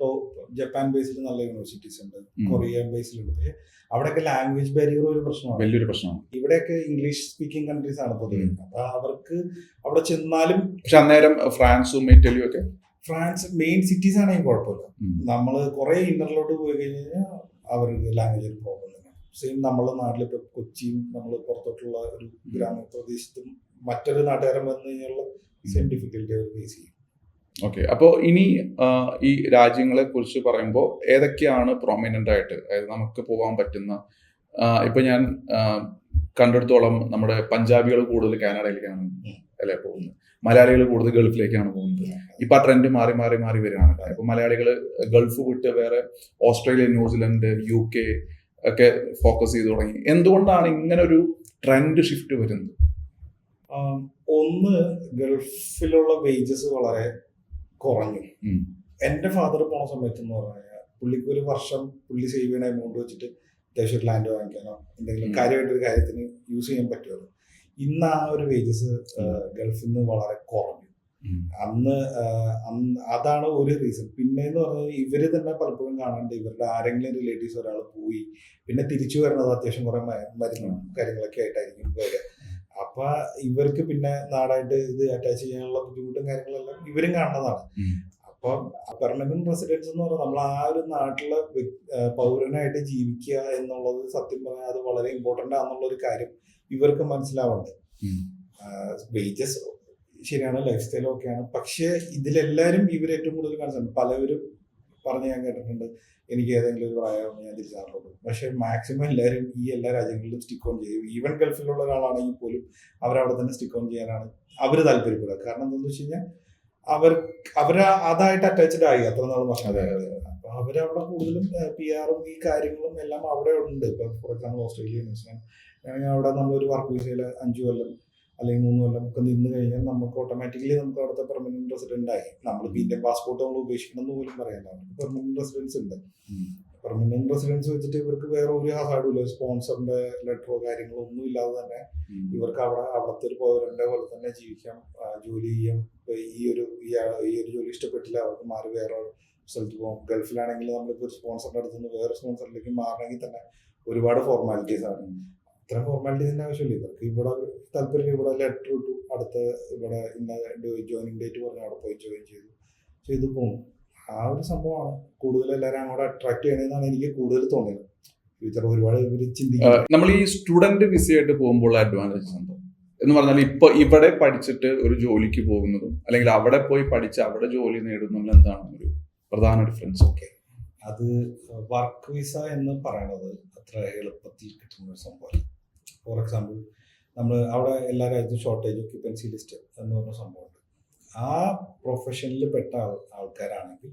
ടോപ്പ് ജപ്പാൻ ബേസിൽ നല്ല യൂണിവേഴ്സിറ്റീസ് ഉണ്ട്, കൊറിയ ബേസിലുണ്ട്. പക്ഷെ അവിടെയൊക്കെ ലാംഗ്വേജ് ബാരിയർ ഒരു പ്രശ്നമാണ്, വലിയൊരു പ്രശ്നമാണ്. ഇവിടെയൊക്കെ ഇംഗ്ലീഷ് സ്പീക്കിംഗ് കൺട്രീസ് ആണ് പൊതുവെ. അപ്പൊ അവർക്ക് അവിടെ ചെന്നാലും, പക്ഷെ അന്നേരം ഫ്രാൻസും ഇറ്റലിയും ഒക്കെ, ഫ്രാൻസ് മെയിൻ സിറ്റീസ് ആണെങ്കിൽ കുഴപ്പമില്ല. നമ്മള് കുറെ ഇന്നറിലോട്ട് പോയി കഴിഞ്ഞാൽ അവർക്ക് ലാംഗ്വേജ് ഒരു പ്രോബ്ലം. സെയിം നമ്മളെ നാട്ടിലിപ്പോ കൊച്ചിയും നമ്മൾ പുറത്തോട്ടുള്ള ഒരു ഗ്രാമപ്രദേശത്തും മറ്റൊരു നാട്ടുകാരൻ വന്നു കഴിഞ്ഞാൽ സെയിം ഡിഫിക്കൽറ്റി അവർ ഫേസ് ചെയ്യും. ഓക്കെ, അപ്പോൾ ഇനി ഈ രാജ്യങ്ങളെ കുറിച്ച് പറയുമ്പോൾ ഏതൊക്കെയാണ് പ്രൊമിനന്റ് ആയിട്ട്, അതായത് നമുക്ക് പോകാൻ പറ്റുന്ന, ഇപ്പൊ ഞാൻ കണ്ടെടുത്തോളം നമ്മുടെ പഞ്ചാബികൾ കൂടുതൽ കാനഡയിലേക്കാണ് അല്ലെ പോകുന്നത്, മലയാളികൾ കൂടുതൽ ഗൾഫിലേക്കാണ് പോകുന്നത്. ഇപ്പൊ ആ ട്രെൻഡ് മാറി മാറി മാറി വരികയാണ്. ഇപ്പൊ മലയാളികൾ ഗൾഫ് വിട്ട് വേറെ ഓസ്ട്രേലിയ, ന്യൂസിലൻഡ്, UK ഒക്കെ ഫോക്കസ് ചെയ്തു തുടങ്ങി. എന്തുകൊണ്ടാണ് ഇങ്ങനെ ഒരു ട്രെൻഡ് ഷിഫ്റ്റ് വരുന്നത്? ഒന്ന്, ഗൾഫിലുള്ള വേജസ് വളരെ കുറഞ്ഞു. എന്റെ ഫാദർ പോണ സമയത്ത് എന്ന് പറഞ്ഞാൽ പുള്ളിക്ക് ഒരു വർഷം പുള്ളി സേവ് ചെയ്യണ എമൗണ്ട് വെച്ചിട്ട് അത്യാവശ്യം ഒരു ലാൻഡ് വാങ്ങിക്കാനോ എന്തെങ്കിലും കാര്യമായിട്ടൊരു കാര്യത്തിന് യൂസ് ചെയ്യാൻ പറ്റുമല്ലോ. ഇന്ന് ആ ഒരു വേജസ് ഗൾഫിൽ നിന്ന് വളരെ കുറഞ്ഞു. അന്ന് അതാണ് ഒരു റീസൺ. പിന്നെ എന്ന് പറഞ്ഞാൽ ഇവര് തന്നെ പലപ്പോഴും കാണാണ്ട് ഇവരുടെ ആരെങ്കിലും റിലേറ്റീവ്സ് ഒരാൾ പോയി പിന്നെ തിരിച്ചു വരുന്നത് അത്യാവശ്യം കുറെ മരുന്നും കാര്യങ്ങളൊക്കെ ആയിട്ടായിരിക്കും വരിക. അപ്പൊ ഇവർക്ക് പിന്നെ നാടായിട്ട് ഇത് അറ്റാച്ച് ചെയ്യാനുള്ള ബുദ്ധിമുട്ടും കാര്യങ്ങളെല്ലാം ഇവരും കാണുന്നതാണ്. അപ്പൊ പെർമനന്റ് റെസിഡൻസ് എന്ന് പറഞ്ഞാൽ നമ്മൾ ആ ഒരു നാട്ടിലെ പൗരനായിട്ട് ജീവിക്കുക എന്നുള്ളത് സത്യം പറഞ്ഞാൽ അത് വളരെ ഇമ്പോർട്ടന്റ് ആണെന്നുള്ള ഒരു കാര്യം ഇവർക്ക് മനസ്സിലാവുന്നുണ്ട്. വേജസ് ശരിയാണ്, ലൈഫ് സ്റ്റൈലും ഒക്കെയാണ്. പക്ഷെ ഇതിലെല്ലാരും ഇവർ ഏറ്റവും കൂടുതൽ കൺസേൺ പലവരും പറഞ്ഞ് ഞാൻ കേട്ടിട്ടുണ്ട്, എനിക്ക് ഏതെങ്കിലും ഒരു പ്രായം ഞാൻ തിരിച്ചറിയുള്ളൂ. പക്ഷെ മാക്സിമം എല്ലാവരും ഈ എല്ലാ രാജ്യങ്ങളിലും സ്റ്റിക്ക് ഓൺ ചെയ്യും. ഈവൻ ഗൾഫിലുള്ള ഒരാളാണെങ്കിൽ പോലും അവരവിടെ തന്നെ സ്റ്റിക്ക് ഓൺ ചെയ്യാനാണ് അവർ താല്പര്യപ്പെടുക. കാരണം എന്താണെന്ന് വെച്ച് കഴിഞ്ഞാൽ അവർ അതായിട്ട് അറ്റാച്ച്ഡ് ആയി അത്ര നാൾ വർഷമായത്. അപ്പൊ അവരവിടെ കൂടുതലും PR-ഉം ഈ കാര്യങ്ങളും എല്ലാം അവിടെ ഉണ്ട്. ഇപ്പൊ ഫോർ എക്സാമ്പിൾ ഓസ്ട്രേലിയ, ന്യൂസിലാൻഡ്, അവിടെ നമ്മളൊരു വർക്ക് വിസയിൽ 5 കൊല്ലം അല്ലെങ്കിൽ 3 കൊല്ലം ഒക്കെ നിന്ന് കഴിഞ്ഞാൽ നമുക്ക് ഓട്ടോമാറ്റിക്കലി നമുക്ക് അവിടുത്തെ പെർമനന്റ് റെസിഡന്റ് ആയി. നമ്മൾ ഇന്ത്യൻ പാസ്പോർട്ട് നമ്മൾ ഉപേക്ഷിക്കണമെന്ന് പോലും പറയാൻ അവർക്ക് പെർമനന്റ് റെസിഡൻസ് ഉണ്ട്. പെർമനന്റ് റെസിഡൻസ് വെച്ചിട്ട് ഇവർക്ക് വേറെ ഒരു ഹസാർഡും ഇല്ല. സ്പോൺസറിന്റെ ലെറ്ററോ കാര്യങ്ങളോ ഒന്നും ഇല്ലാതെ തന്നെ ഇവർക്ക് അവിടുത്തെ ഒരു പൗരന്റെ പോലെ തന്നെ ജീവിക്കാം, ജോലി ചെയ്യാം. ഈ ഒരു ജോലി ഇഷ്ടപ്പെട്ടില്ല അവർക്ക് മാറി വേറെ സ്ഥലത്ത് പോകും. ഗൾഫിലാണെങ്കിൽ നമ്മളിപ്പോൾ ഒരു സ്പോൺസറിന്റെ അടുത്ത് നിന്ന് വേറെ സ്പോൺസറിലേക്ക് മാറണമെങ്കിൽ തന്നെ ഒരുപാട് ഫോർമാലിറ്റീസ് ആണ്. ഇത്ര ഫോർമാലിറ്റീസിന്റെ ആവശ്യമില്ല. ഇവർക്ക് ഇവിടെ താല്പര്യം ഇവിടെ ലെറ്റർ ഇട്ടു, അടുത്ത ഇവിടെ ഇന്ന ജോയിനിങ് ഡേറ്റ് പറഞ്ഞ് അവിടെ പോയി ജോയിൻ ചെയ്തു പോകും. ആ ഒരു സംഭവമാണ് കൂടുതൽ എല്ലാവരും അങ്ങോട്ട് അട്രാക്ട് ചെയ്യണമെന്നാണ് എനിക്ക് കൂടുതൽ തോന്നിയത്. ഫ്യൂച്ചർ ഒരുപാട് ചിന്തിക്കും. നമ്മൾ ഈ സ്റ്റുഡന്റ് വിസയായിട്ട് പോകുമ്പോൾ അഡ്വാൻറ്റേജസ് ഉണ്ട് എന്ന് പറഞ്ഞാൽ ഇപ്പൊ ഇവിടെ പഠിച്ചിട്ട് ഒരു ജോലിക്ക് പോകുന്നതും അല്ലെങ്കിൽ അവിടെ പോയി പഠിച്ച് അവിടെ ജോലി നേടുന്നതും എന്താണ് ഒരു പ്രധാന ഡിഫറൻസ്? ഓക്കെ, അത് വർക്ക് വിസ എന്ന് പറയുന്നത് അത്ര എളുപ്പത്തിൽ കിട്ടുന്ന ഒരു സംഭവമല്ല. ഫോർ എക്സാമ്പിൾ നമ്മൾ അവിടെ എല്ലാ രാജ്യത്തും ഷോർട്ടേജ് ഓക്യുപ്പൻസി ലിസ്റ്റ് എന്ന് പറഞ്ഞ സംഭവമുണ്ട്. ആ പ്രൊഫഷനിൽ പെട്ട ആൾക്കാരാണെങ്കിൽ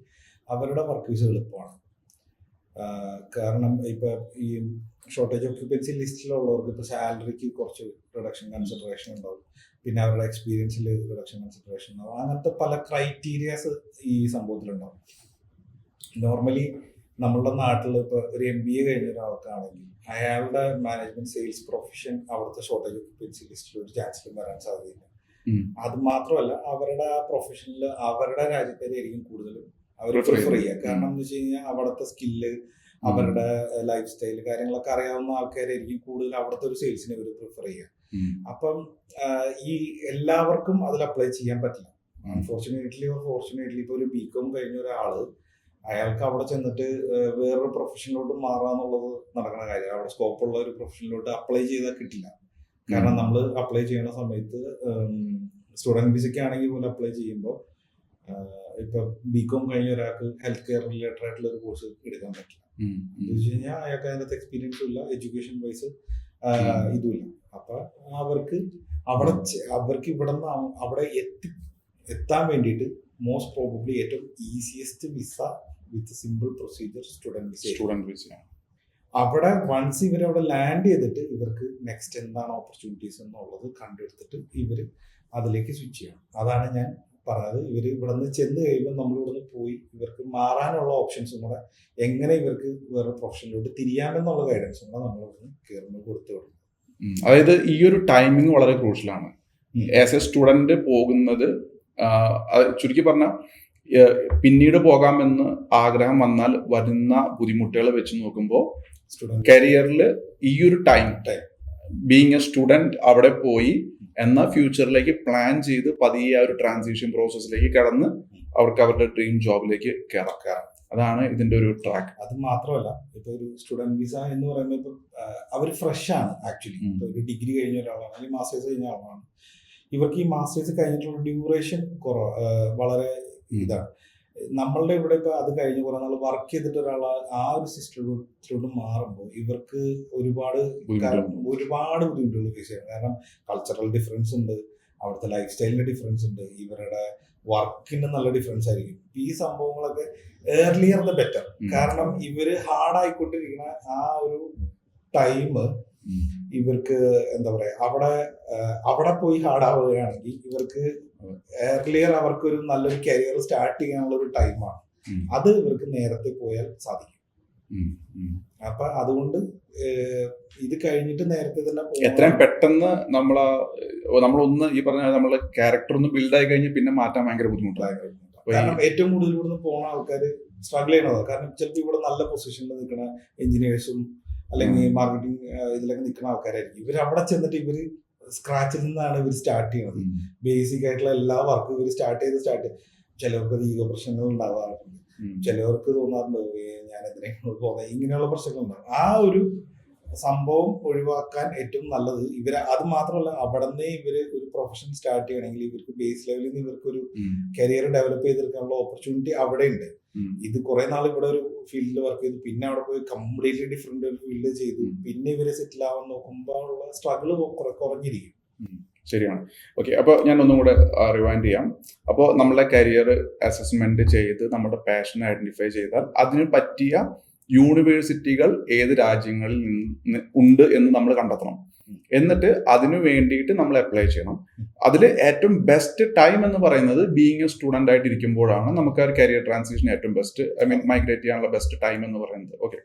അവരുടെ വർക്ക് വിസ എളുപ്പമാണ്. കാരണം ഇപ്പം ഈ ഷോർട്ടേജ് ഓക്യുപ്പൻസി ലിസ്റ്റിലുള്ളവർക്ക് ഇപ്പോൾ സാലറിക്ക് കുറച്ച് റിഡക്ഷൻ കൺസിഡറേഷൻ ഉണ്ടാവും, പിന്നെ അവരുടെ എക്സ്പീരിയൻസിൽ റിഡക്ഷൻ കൺസിഡറേഷൻ ഉണ്ടാവും. അങ്ങനത്തെ പല ക്രൈറ്റീരിയാസ് ഈ സംഭവത്തിലുണ്ടാവും. നോർമലി നമ്മളുടെ നാട്ടിൽ ഇപ്പോൾ ഒരു MBA കഴിഞ്ഞ ഒരാൾക്കാണെങ്കിൽ അയാളുടെ മാനേജ്മെന്റ് സെയിൽസ് പ്രൊഫഷൻ അവിടുത്തെ ഷോർട്ടേജ് ഓക്യുപ്പൻസി ലിസ്റ്റിൽ ഒരു ചാൻസിലും വരാൻ സാധ്യതയില്ല. അത് മാത്രമല്ല അവരുടെ ആ പ്രൊഫഷനിൽ അവരുടെ രാജ്യത്തേക്കായിരിക്കും കൂടുതലും അവർ പ്രിഫർ ചെയ്യുക. കാരണം എന്ന് വെച്ച് കഴിഞ്ഞാൽ അവിടുത്തെ സ്കില്ല്, അവരുടെ ലൈഫ് സ്റ്റൈൽ കാര്യങ്ങളൊക്കെ അറിയാവുന്ന ആൾക്കാരായിരിക്കും കൂടുതൽ അവിടുത്തെ ഒരു സെയിൽസിനെ ഇവർ പ്രിഫർ ചെയ്യുക. അപ്പം ഈ എല്ലാവർക്കും അതിൽ അപ്ലൈ ചെയ്യാൻ പറ്റില്ല. അൺഫോർച്ചുനേറ്റ്ലി ഓർ ഫോർച്ചുനേറ്റ്ലി ഇപ്പോൾ ഒരു BCom കഴിഞ്ഞ ഒരാള് അയാൾക്ക് അവിടെ ചെന്നിട്ട് വേറൊരു പ്രൊഫഷനിലോട്ട് മാറാന്നുള്ളത് നടക്കുന്ന കാര്യം. അവിടെ സ്കോപ്പുള്ള ഒരു പ്രൊഫഷനിലോട്ട് അപ്ലൈ ചെയ്താൽ കിട്ടില്ല. കാരണം നമ്മൾ അപ്ലൈ ചെയ്യുന്ന സമയത്ത് സ്റ്റുഡന്റ് വിസയ്ക്ക് ആണെങ്കിൽ പോലും അപ്ലൈ ചെയ്യുമ്പോൾ ഇപ്പൊ BCom കഴിഞ്ഞ ഒരാൾക്ക് ഹെൽത്ത് കെയർ റിലേറ്റഡ് ആയിട്ടുള്ള ഒരു കോഴ്സ് എടുക്കാൻ പറ്റില്ല. എന്ന് വെച്ച് കഴിഞ്ഞാൽ അയാൾക്ക് അതിനകത്ത് എക്സ്പീരിയൻസും ഇല്ല, എഡ്യൂക്കേഷൻ വൈസ് ഇതുമില്ല. അപ്പൊ അവർക്ക് ഇവിടെ നിന്ന് അവിടെ എത്താൻ വേണ്ടിയിട്ട് മോസ്റ്റ് പ്രോബബ്ലി ഏറ്റവും ഈസിയസ്റ്റ് വിസ വിത്ത് സിമ്പിൾ പ്രൊസീജിയർ സ്റ്റുഡന്റ് വിസ. അവിടെ വൺസ് ഇവരവിടെ ലാൻഡ് ചെയ്തിട്ട് ഇവർക്ക് നെക്സ്റ്റ് എന്താണ് ഓപ്പർച്യൂണിറ്റീസ് എന്നുള്ളത് കണ്ടെടുത്തിട്ട് ഇവർ അതിലേക്ക് സ്വിച്ച് ചെയ്യണം. അതാണ് ഞാൻ പറഞ്ഞത്. ഇവർ ഇവിടെ നിന്ന് ചെന്ന് കഴിയുമ്പോൾ നമ്മൾ ഇവിടെ നിന്ന് പോയി ഇവർക്ക് മാറാനുള്ള ഓപ്ഷൻസും കൂടെ എങ്ങനെ ഇവർക്ക് വേറെ പ്രൊഫഷനിലോട്ട് തിരിയാമെന്നുള്ള ഗൈഡൻസും കൂടെ നമ്മൾ ഇവിടെ നിന്ന് കയറുമ്പോൾ കൊടുത്തു വിടും. അതായത് ഈ ഒരു ടൈമിംഗ് വളരെ ക്രൂഷ്യലാണ്. ആസ് എ സ്റ്റുഡന്റ് പോകുന്നത് ചുരുക്കി പറഞ്ഞാൽ പിന്നീട് പോകാമെന്ന് ആഗ്രഹം വന്നാൽ വരുന്ന ബുദ്ധിമുട്ടുകൾ വെച്ച് നോക്കുമ്പോൾ കരിയറിൽ ഈ ഒരു ടൈം ബീങ് എ സ്റ്റുഡന്റ് അവിടെ പോയി എന്ന ഫ്യൂച്ചറിലേക്ക് പ്ലാൻ ചെയ്ത് പതിയെ ആ ഒരു ട്രാൻസിഷൻ പ്രോസസ്സിലേക്ക് കടന്ന് അവർക്ക് അവരുടെ ഡ്രീം ജോബിലേക്ക് കയറാം. അതാണ് ഇതിന്റെ ഒരു ട്രാക്ക്. അത് മാത്രമല്ല ഇപ്പൊ ഒരു സ്റ്റുഡന്റ് വിസ എന്ന് പറയുമ്പോൾ ഇപ്പൊ അവർ ഫ്രഷ് ആണ്. ആക്ച്വലി ഇപ്പൊ ഒരു ഡിഗ്രി കഴിഞ്ഞ ഒരാളാണ് അല്ലെങ്കിൽ മാസ്റ്റേഴ്സ് കഴിഞ്ഞ ആളാണ്. ഇവർക്ക് ഈ മാസ്റ്റേഴ്സ് കഴിഞ്ഞിട്ടുള്ള ഡ്യൂറേഷൻ വളരെ ഇതാണ്. നമ്മളുടെ ഇവിടെ ഇപ്പൊ അത് കഴിഞ്ഞ് കുറെ നാൾ വർക്ക് ചെയ്തിട്ട് ഒരാൾ ആ ഒരു സിസ്റ്റത്തിലോട്ട് മാറുമ്പോൾ ഇവർക്ക് ഒരുപാട് ബുദ്ധിമുട്ടുകൾ ഫേസ് ചെയ്യണം. കാരണം കൾച്ചറൽ ഡിഫറൻസ് ഉണ്ട്, അവിടുത്തെ ലൈഫ് സ്റ്റൈലിന്റെ ഡിഫറൻസ് ഉണ്ട്, ഇവരുടെ വർക്കിന് നല്ല ഡിഫറൻസ് ആയിരിക്കും. ഈ സംഭവങ്ങളൊക്കെ ഏർലിയർ ദ ബെറ്റർ. കാരണം ഇവര് ഹാർഡായിക്കൊണ്ടിരിക്കുന്ന ആ ഒരു ടൈം ഇവർക്ക് എന്താ പറയാ, അവിടെ പോയി ഹാർഡാവുകയാണെങ്കിൽ ഇവർക്ക് ഏർലിയർ അവർക്കൊരു നല്ലൊരു കരിയർ സ്റ്റാർട്ട് ചെയ്യാനുള്ള ഒരു ടൈമാണ്. അത് ഇവർക്ക് നേരത്തെ പോയാൽ സാധിക്കും. അപ്പൊ അതുകൊണ്ട് ഇത് കഴിഞ്ഞിട്ട് നേരത്തെ തന്നെ എത്രയും പെട്ടെന്ന് നമ്മളൊന്ന് ഈ പറഞ്ഞ നമ്മളെ ക്യാരക്ടർ ഒന്ന് ബിൽഡ് ആയി കഴിഞ്ഞ് പിന്നെ മാറ്റാൻ ഭയങ്കര ബുദ്ധിമുട്ടായിരുന്നു. കാരണം ഏറ്റവും കൂടുതൽ ഇവിടുന്ന് പോകുന്ന ആൾക്കാർ സ്ട്രഗിൾ ചെയ്യണത്. കാരണം ചിലപ്പോൾ ഇവിടെ നല്ല പൊസിഷനിൽ നിൽക്കുന്ന എഞ്ചിനീയേഴ്സും അല്ലെങ്കിൽ മാർക്കറ്റിംഗ് ഇതിലൊക്കെ നിൽക്കുന്ന ആൾക്കാരായിരിക്കും. ഇവർ അവിടെ ചെന്നിട്ട് ഇവര് സ്ക്രാച്ചിൽ നിന്നാണ് ഇവർ സ്റ്റാർട്ട് ചെയ്യുന്നത്. ബേസിക് ആയിട്ടുള്ള എല്ലാ വർക്കും ഇവർ സ്റ്റാർട്ട് ചെയ്ത് ചിലർക്ക് അത് ഈഗോ പ്രശ്നങ്ങൾ ഉണ്ടാവാറുണ്ട്, ചിലവർക്ക് തോന്നാറുണ്ട് ഞാൻ എന്തിനാണ് പോകുന്നത്, ഇങ്ങനെയുള്ള പ്രശ്നങ്ങളുണ്ടാവും. ആ ഒരു സംഭവം ഒഴിവാക്കാൻ ഏറ്റവും നല്ലത് അത് മാത്രമല്ല, അവിടെ നിന്ന് ഇവര് ഒരു പ്രൊഫഷൻ സ്റ്റാർട്ട് ചെയ്യണമെങ്കിൽ ഇവർക്ക് ബേസ് ലെവലിൽ നിന്ന് ഇവർക്ക് ഒരു കരിയർ ഡെവലപ്പ് ചെയ്തെടുക്കാനുള്ള ഓപ്പർച്യൂണിറ്റി അവിടെ ഉണ്ട്. ഇത് കുറെ നാൾ ഇവിടെ ഒരു ഫീൽഡിൽ വർക്ക് ചെയ്തു, പിന്നെ അവിടെ പോയി കംപ്ലീറ്റ്ലി ഡിഫറെന്റ് ഒരു ഫീൽഡ് ചെയ്തു, പിന്നെ ഇവര് സെറ്റിൽ ആവാൻ നോക്കുമ്പോൾ ഉള്ള സ്ട്രഗിൾ കുറഞ്ഞിരിക്കും. ശരിയാണ്. ഓക്കെ, അപ്പോൾ ഞാൻ ഒന്നും കൂടെ റിവൈൻഡ് ചെയ്യാം. അപ്പോൾ നമ്മളെ കരിയർ അസസ്മെന്റ് ചെയ്ത് നമ്മുടെ പാഷൻ ഐഡന്റിഫൈ ചെയ്താൽ അതിന് പറ്റിയ യൂണിവേഴ്സിറ്റികൾ ഏത് രാജ്യങ്ങളിൽ ഉണ്ട് എന്ന് നമ്മൾ കണ്ടെത്തണം. എന്നിട്ട് അതിനു വേണ്ടിയിട്ട് നമ്മൾ അപ്ലൈ ചെയ്യണം. അതിൽ ഏറ്റവും ബെസ്റ്റ് ടൈം എന്ന് പറയുന്നത് ബീയിങ് എ സ്റ്റുഡന്റ് ആയിട്ട് ഇരിക്കുമ്പോഴാണ് നമുക്ക് ആ കരിയർ ട്രാൻസിഷൻ ഏറ്റവും ബെസ്റ്റ് മൈഗ്രേറ്റ് ചെയ്യാനുള്ള ബെസ്റ്റ് ടൈം എന്ന് പറയുന്നത്. ഓക്കെ,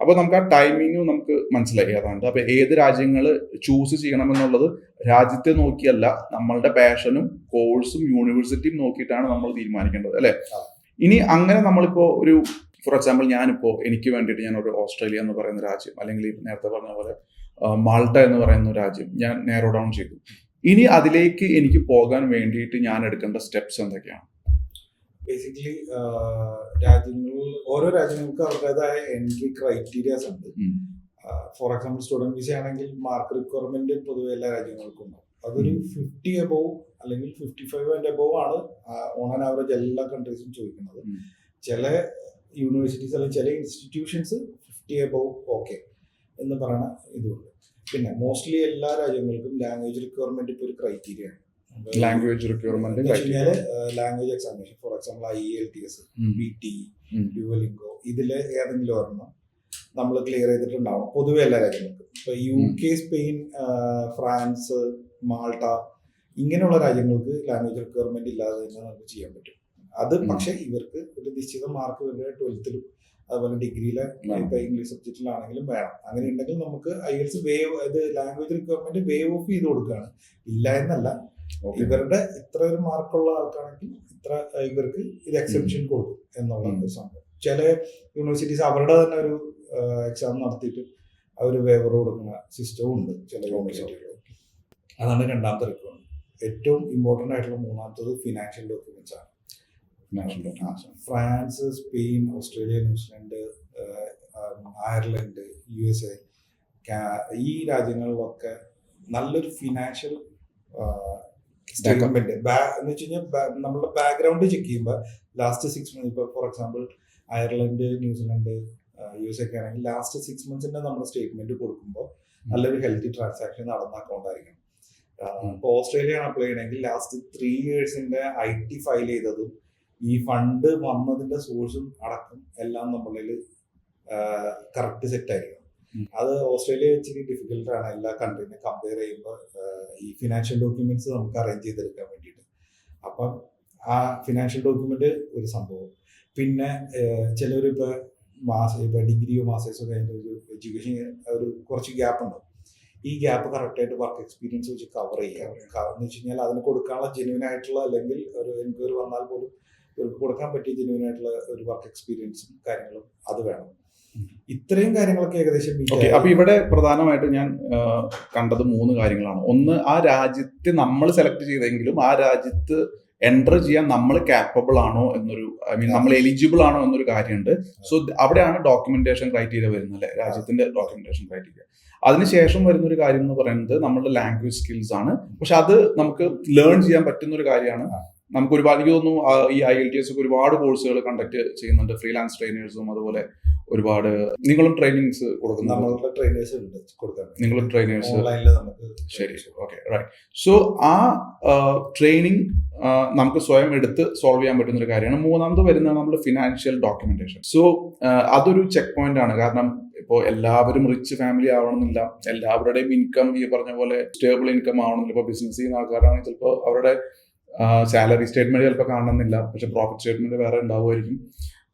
അപ്പോൾ നമുക്ക് ആ ടൈമിങ് നമുക്ക് മനസ്സിലായി അതാണ്. അപ്പൊ ഏത് രാജ്യങ്ങൾ ചൂസ് ചെയ്യണമെന്നുള്ളത് രാജ്യത്തെ നോക്കിയല്ല, നമ്മളുടെ പാഷനും കോഴ്സും യൂണിവേഴ്സിറ്റിയും നോക്കിയിട്ടാണ് നമ്മൾ തീരുമാനിക്കേണ്ടത്, അല്ലെ? ഇനി അങ്ങനെ നമ്മളിപ്പോ ഒരു ഫോർ എക്സാമ്പിൾ ഞാനിപ്പോ എനിക്ക് വേണ്ടിയിട്ട് ഞാൻ ഒരു ഓസ്ട്രേലിയ എന്ന് പറയുന്ന രാജ്യം, അല്ലെങ്കിൽ നേരത്തെ പറഞ്ഞ പോലെ മാൾട്ട എന്ന് പറയുന്ന രാജ്യം ഞാൻ നാരോ ഡൗൺ ചെയ്തു. ഇനി അതിലേക്ക് എനിക്ക് പോകാൻ വേണ്ടിയിട്ട് ഞാൻ എടുക്കേണ്ട സ്റ്റെപ്സ് എന്തൊക്കെയാണ്? ബേസിക്കലി ഓരോ രാജ്യങ്ങൾക്ക് അവരുടേതായ എൻട്രി ക്രൈറ്റീരിയാസ് ഉണ്ട്. ഫോർ എക്സാമ്പിൾ സ്റ്റുഡന്റ് വിസ ആണെങ്കിൽ മാർക്ക് റിക്വയർമെന്റ് പൊതുവെ എല്ലാ രാജ്യങ്ങൾക്കും ഉണ്ടാവും. അതൊരു 50 above അല്ലെങ്കിൽ 55 and above ആണ് ഓൺ ആൻ ആവറേജ് എല്ലാ കൺട്രീസും ചോദിക്കുന്നത്. ചില യൂണിവേഴ്സിറ്റീസ് അല്ലെങ്കിൽ ചില ഇൻസ്റ്റിറ്റ്യൂഷൻസ് 50 above ഓക്കെ എന്ന് പറയുന്ന ഇതുണ്ട്. പിന്നെ മോസ്റ്റ്ലി എല്ലാ രാജ്യങ്ങൾക്കും ലാംഗ്വേജ് റിക്വയർമെന്റ് ഇപ്പോൾ ഒരു ക്രൈറ്റീരിയ ആണ്. Language requirement language examination, for example IELTS, PT, ഡ്യുവലിംഗോ, ഇതിലെ ഏതെങ്കിലും ഒരെണ്ണം നമ്മൾ ക്ലിയർ ചെയ്തിട്ടുണ്ടാവണം പൊതുവെ എല്ലാ രാജ്യങ്ങൾക്കും. ഇപ്പൊ UK, സ്പെയിൻ, ഫ്രാൻസ്, മാൾട്ട ഇങ്ങനെയുള്ള രാജ്യങ്ങൾക്ക് ലാംഗ്വേജ് റിക്വയർമെന്റ് ഇല്ലാതെ തന്നെ നമുക്ക് ചെയ്യാൻ പറ്റും. അത് പക്ഷെ ഇവർക്ക് ഒരു നിശ്ചിത മാർക്ക് ഇവരുടെ 12th അതുപോലെ ഡിഗ്രിയിലെ ഇപ്പൊ ഇംഗ്ലീഷ് സബ്ജക്റ്റിലാണെങ്കിലും വേണം. അങ്ങനെ ഉണ്ടെങ്കിൽ നമുക്ക് IELTS language requirement wave of ചെയ്ത് കൊടുക്കുകയാണ്. ഇല്ല എന്നല്ല, ഇവരുടെ ഇത്ര ഒരു മാർക്കുള്ള ആൾക്കാണെങ്കിൽ ഇത്ര ഇവർക്ക് ഇത് എക്സെപ്ഷൻ കൊടുക്കും എന്നുള്ള ഒരു സംഭവം. ചില യൂണിവേഴ്സിറ്റീസ് അവരുടെ തന്നെ ഒരു എക്സാം നടത്തിയിട്ട് അവർ വേവർ കൊടുക്കുന്ന സിസ്റ്റവും ഉണ്ട് ചില യൂണിവേഴ്സിറ്റികൾ. അതാണ് രണ്ടാമത്തെ റിക്വയർമെന്റ്. ഏറ്റവും ഇമ്പോർട്ടൻ്റ് ആയിട്ടുള്ള മൂന്നാമത്തത് ഫിനാൻഷ്യൽ ഡോക്യുമെന്റ്സ് ആണ്. France, Spain, Australia, New Zealand, Ireland, USA ഈ രാജ്യങ്ങളിലൊക്കെ നല്ലൊരു ഫിനാൻഷ്യൽ സ്റ്റേറ്റ്മെന്റ് എന്ന് വെച്ച് കഴിഞ്ഞാൽ നമ്മളുടെ ബാക്ക്ഗ്രൗണ്ട് ചെക്ക് ചെയ്യുമ്പോൾ ലാസ്റ്റ് 6 months, ഇപ്പോൾ for example Ireland, New Zealand, USA ഒക്കെ ആണെങ്കിൽ ലാസ്റ്റ് 6 months നമ്മുടെ സ്റ്റേറ്റ്മെന്റ് കൊടുക്കുമ്പോൾ നല്ലൊരു ഹെൽത്തി ട്രാൻസാക്ഷൻ നടന്ന അക്കൗണ്ട് ആയിരിക്കണം. ഇപ്പോൾ ഓസ്ട്രേലിയ ആണ് അപ്ലൈ ചെയ്യണമെങ്കിൽ ലാസ്റ്റ് 3 years IT ഫയൽ ചെയ്തതും ഈ ഫണ്ട് വന്നതിന്റെ സോഴ്സും അടക്കം എല്ലാം നമ്മളിൽ കറക്റ്റ് സെറ്റ് ആയിരിക്കണം. അത് ഓസ്ട്രേലിയ ഇച്ചിരി ഡിഫിക്കൽട്ടാണ് എല്ലാ കൺട്രീനെ കമ്പയർ ചെയ്യുമ്പോൾ ഈ ഫിനാൻഷ്യൽ ഡോക്യുമെന്റ്സ് നമുക്ക് അറേഞ്ച് ചെയ്തെടുക്കാൻ വേണ്ടിയിട്ട്. അപ്പം ആ ഫിനാൻഷ്യൽ ഡോക്യുമെന്റ് ഒരു സംഭവം. പിന്നെ ചിലർ ഇപ്പോൾ ഡിഗ്രിയോ മാസ്റ്റേഴ്സോ കഴിഞ്ഞ ഒരു എഡ്യൂക്കേഷൻ ഒരു കുറച്ച് ഗ്യാപ്പ് ഉണ്ടാവും. ഈ ഗ്യാപ്പ് കറക്റ്റായിട്ട് വർക്ക് എക്സ്പീരിയൻസ് വെച്ച് കവർ ചെയ്യുക എന്ന് വെച്ച് കഴിഞ്ഞാൽ അതിന് കൊടുക്കാനുള്ള ജെന്യൂൻ ആയിട്ടുള്ള, അല്ലെങ്കിൽ ഒരു എൻക്വയറി വന്നാൽ പോലും ഇവർക്ക് കൊടുക്കാൻ പറ്റിയ ജെന്യൂൻ ആയിട്ടുള്ള ഒരു വർക്ക് എക്സ്പീരിയൻസും കാര്യങ്ങളും അത് വേണം. ഇത്രയും കാര്യങ്ങളൊക്കെ ഏകദേശം. അപ്പൊ ഇവിടെ പ്രധാനമായിട്ട് ഞാൻ കണ്ടത് 3 കാര്യങ്ങളാണ്. ഒന്ന്, ആ രാജ്യത്ത് നമ്മൾ സെലക്ട് ചെയ്തെങ്കിലും ആ രാജ്യത്ത് എൻ്റർ ചെയ്യാൻ നമ്മൾ കാപ്പബിൾ ആണോ എന്നൊരു, നമ്മൾ എലിജിബിൾ ആണോ എന്നൊരു കാര്യമുണ്ട്. സോ അവിടെയാണ് ഡോക്യുമെന്റേഷൻ ക്രൈറ്റീരിയ വരുന്നത്, അല്ലെ? രാജ്യത്തിന്റെ ഡോക്യുമെന്റേഷൻ ക്രൈറ്റീരിയ. അതിനുശേഷം വരുന്നൊരു കാര്യം എന്ന് പറയുന്നത് നമ്മളുടെ ലാംഗ്വേജ് സ്കിൽസ് ആണ്. പക്ഷെ അത് നമുക്ക് ലേൺ ചെയ്യാൻ പറ്റുന്ന ഒരു കാര്യമാണ്. നമുക്ക് ഒരുപാട്, എനിക്ക് തോന്നുന്നു ഈ IELTS ഒക്കെ ഒരുപാട് കോഴ്സുകൾ കണ്ടക്ട് ചെയ്യുന്നുണ്ട്, ഫ്രീലാൻസ് ട്രെയിനേഴ്സും, അതുപോലെ ഒരുപാട് നിങ്ങളും ട്രെയിനിങ്സ് കൊടുക്കുന്നു. നമ്മളുടെ ട്രെയിനേഴ്സ് ഉണ്ട് കൊടുക്കാൻ, നിങ്ങളും ട്രെയിനേഴ്സ് ഓൺലൈനിൽ നമുക്ക്. ശരി, ഓക്കെ, റൈറ്റ്. സോ ആ ട്രെയിനിങ് നമുക്ക് സ്വയം എടുത്ത് സോൾവ് ചെയ്യാൻ പറ്റുന്ന ഒരു കാര്യമാണ്. മൂന്നാമത് വരുന്നതാണ് നമ്മുടെ ഫിനാൻഷ്യൽ ഡോക്യുമെന്റേഷൻ. സോ അതൊരു ചെക്ക് പോയിന്റ് ആണ്. കാരണം ഇപ്പോൾ എല്ലാവരും റിച്ച് ഫാമിലി ആവണമെന്നില്ല, എല്ലാവരുടെയും ഇൻകം ഈ പറഞ്ഞ പോലെ സ്റ്റേബിൾ ഇൻകം ആവണമെന്നില്ല. ഇപ്പോൾ ബിസിനസ് ചെയ്യുന്ന ആൾക്കാരാണെങ്കിൽ ചിലപ്പോൾ അവരുടെ സാലറി സ്റ്റേറ്റ്മെന്റ് ചിലപ്പോൾ കാണണമെന്നില്ല, പക്ഷെ പ്രോഫിറ്റ് സ്റ്റേറ്റ്മെന്റ് വേറെ ഉണ്ടാവുമായിരിക്കും.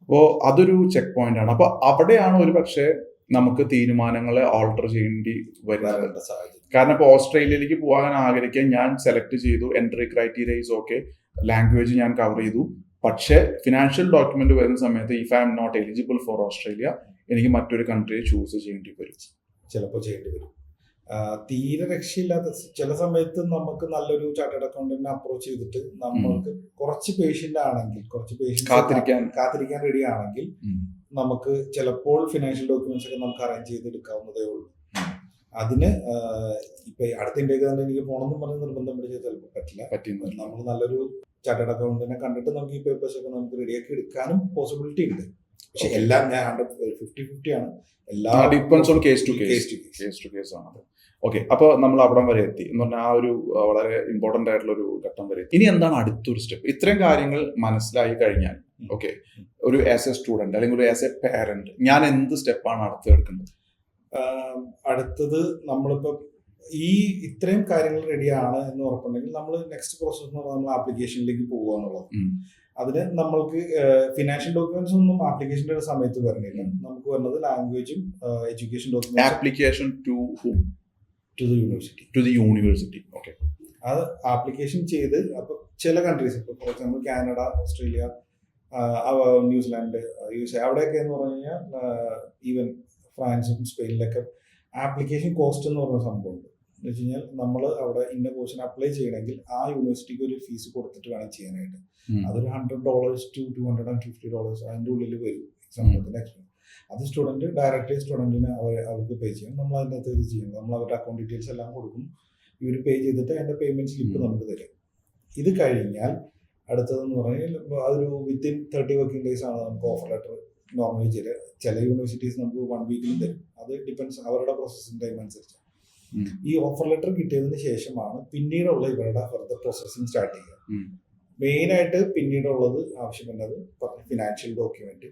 അപ്പോൾ അതൊരു ചെക്ക് പോയിന്റ് ആണ്. അപ്പോൾ അവിടെയാണ് ഒരു പക്ഷേ നമുക്ക് തീരുമാനങ്ങളെ ഓൾട്ടർ ചെയ്യേണ്ടി വരുന്നത്. കാരണം ഇപ്പോൾ ഓസ്ട്രേലിയയിലേക്ക് പോകാൻ ആഗ്രഹിക്കാൻ ഞാൻ സെലക്ട് ചെയ്തു, entry criteria is okay, language ഞാൻ കവർ ചെയ്തു, പക്ഷേ ഫിനാൻഷ്യൽ ഡോക്യുമെന്റ് വരുന്ന സമയത്ത് if I am not eligible for Australia, എനിക്ക് മറ്റൊരു കൺട്രിയെ ചൂസ് ചെയ്യേണ്ടി വരും, ചിലപ്പോൾ ചെയ്യേണ്ടി വരും. തീരെ രക്ഷയില്ലാത്ത ചില സമയത്ത് നമുക്ക് നല്ലൊരു ചാർട്ടേഡ് അക്കൗണ്ടന്റിനെ അപ്രോച്ച് ചെയ്തിട്ട് നമ്മൾക്ക് കുറച്ച് പേഷ്യന്റ് ആണെങ്കിൽ, കുറച്ച് പേഷ്യന്റ് കാത്തിരിക്കാൻ റെഡി ആണെങ്കിൽ നമുക്ക് ചിലപ്പോൾ ഫിനാൻഷ്യൽ ഡോക്യുമെന്റ്സ് ഒക്കെ നമുക്ക് അറേഞ്ച് ചെയ്തെടുക്കാവുന്നതേ ഉള്ളൂ. അതിന് ഇപ്പൊ അടുത്ത ഇന്ത്യക്ക് തന്നെ എനിക്ക് പോകണമെന്ന് പറഞ്ഞ് നിർബന്ധം പിടിച്ചാൽ ചിലപ്പോൾ പറ്റില്ല. നമ്മൾ നല്ലൊരു ചാർട്ടേഡ് അക്കൗണ്ടന്റിനെ കണ്ടിട്ട് നമുക്ക് ഈ പേപ്പേഴ്സ് ഒക്കെ നമുക്ക് റെഡിയാക്കി എടുക്കാനും പോസിബിലിറ്റി ഉണ്ട്. പക്ഷെ എല്ലാം ഞാൻ 50-50 ആണ്. Depends on case to case ആണ്. ഓക്കെ, അപ്പോൾ നമ്മൾ അവിടം വരെ എത്തി എന്ന് പറഞ്ഞാൽ ആ ഒരു വളരെ ഇമ്പോർട്ടന്റ് ആയിട്ടുള്ള ഒരു ഘട്ടം വരെ എത്തി. ഇനി എന്താണ് അടുത്തൊരു സ്റ്റെപ്പ്? ഇത്രയും കാര്യങ്ങൾ മനസ്സിലായി കഴിഞ്ഞാൽ ഓക്കെ, ഒരു ആസ് എ സ്റ്റുഡന്റ് അല്ലെങ്കിൽ ഒരു ആസ് എ പാരന്റ് ഞാൻ എന്ത് സ്റ്റെപ്പാണ് അടുത്തെടുക്കുന്നത്? അടുത്തത് നമ്മളിപ്പോ ഈ ഇത്രയും കാര്യങ്ങൾ റെഡിയാണ് എന്ന് ഉറപ്പുണ്ടെങ്കിൽ നമ്മൾ നെക്സ്റ്റ് പ്രോസസ് എന്ന് പറഞ്ഞാൽ നമ്മൾ ആപ്ലിക്കേഷനിലേക്ക് പോകുക എന്നുള്ളത്. അതിന് നമ്മൾക്ക് ഫിനാൻഷ്യൽ ഡോക്യുമെന്റ്സ് ഒന്നും ആപ്ലിക്കേഷന്റെ ഒരു സമയത്ത് വരുന്നില്ല. നമുക്ക് വരുന്നത് ലാംഗ്വേജും education documents. Application to to the university. Okay, അത് ആപ്ലിക്കേഷൻ ചെയ്ത് അപ്പൊ ചില കൺട്രീസ്, ഇപ്പൊ ഫോർ എക്സാമ്പിൾ കാനഡ, ഓസ്ട്രേലിയ, ന്യൂസിലാൻഡ്, USA അവിടെയൊക്കെ എന്ന് പറഞ്ഞു കഴിഞ്ഞാൽ ഈവൻ ഫ്രാൻസും സ്പെയിനിലൊക്കെ ആപ്ലിക്കേഷൻ കോസ്റ്റ് എന്ന് പറഞ്ഞ സംഭവമുണ്ട്. എന്ന് വെച്ച് കഴിഞ്ഞാൽ നമ്മൾ അവിടെ ഇന്ന പോർഷൻ അപ്ലൈ ചെയ്യണമെങ്കിൽ ആ യൂണിവേഴ്സിറ്റിക്ക് ഒരു ഫീസ് കൊടുത്തിട്ട് വേണം ചെയ്യാനായിട്ട്. അതൊരു $100 to $250 അതിൻ്റെ ഉള്ളിൽ വരും സംഭവത്തിന്റെ എക്സ്പെൻസ്. അത് സ്റ്റുഡന്റ് ഡയറക്റ്റ് സ്റ്റുഡന്റിന് അവർക്ക് പേ ചെയ്യും. നമ്മൾ അതിനകത്ത് ഇത് ചെയ്യും, നമ്മൾ അവരുടെ അക്കൗണ്ട് ഡീറ്റെയിൽസ് എല്ലാം കൊടുക്കും. ഇവർ പേ ചെയ്തിട്ട് അതിന്റെ പേയ്മെന്റ് സ്ലിപ്പ് നമുക്ക് തരും. ഇത് കഴിഞ്ഞാൽ അടുത്തതെന്ന് പറഞ്ഞാൽ അതൊരു വിത്തിൻ 30 വർക്കിംഗ് ഡേയ്സ് ആണ് നമുക്ക് ഓഫർ ലെറ്റർ നോർമലി ചില യൂണിവേഴ്സിറ്റീസ് നമുക്ക് 1 വീക്കിലും തരും. അത് ഡിപ്പെൻസ് അവരുടെ പ്രോസസ്സിംഗ് ടൈം അനുസരിച്ച്. ഈ ഓഫർ ലെറ്റർ കിട്ടിയതിന് ശേഷമാണ് പിന്നീടുള്ള ഇവരുടെ ഫർദർ പ്രോസസ്സിംഗ് സ്റ്റാർട്ട് ചെയ്യുക. മെയിൻ ആയിട്ട് പിന്നീടുള്ളത് ആവശ്യമുള്ളത് ഫിനാൻഷ്യൽ ഡോക്യുമെന്റ്,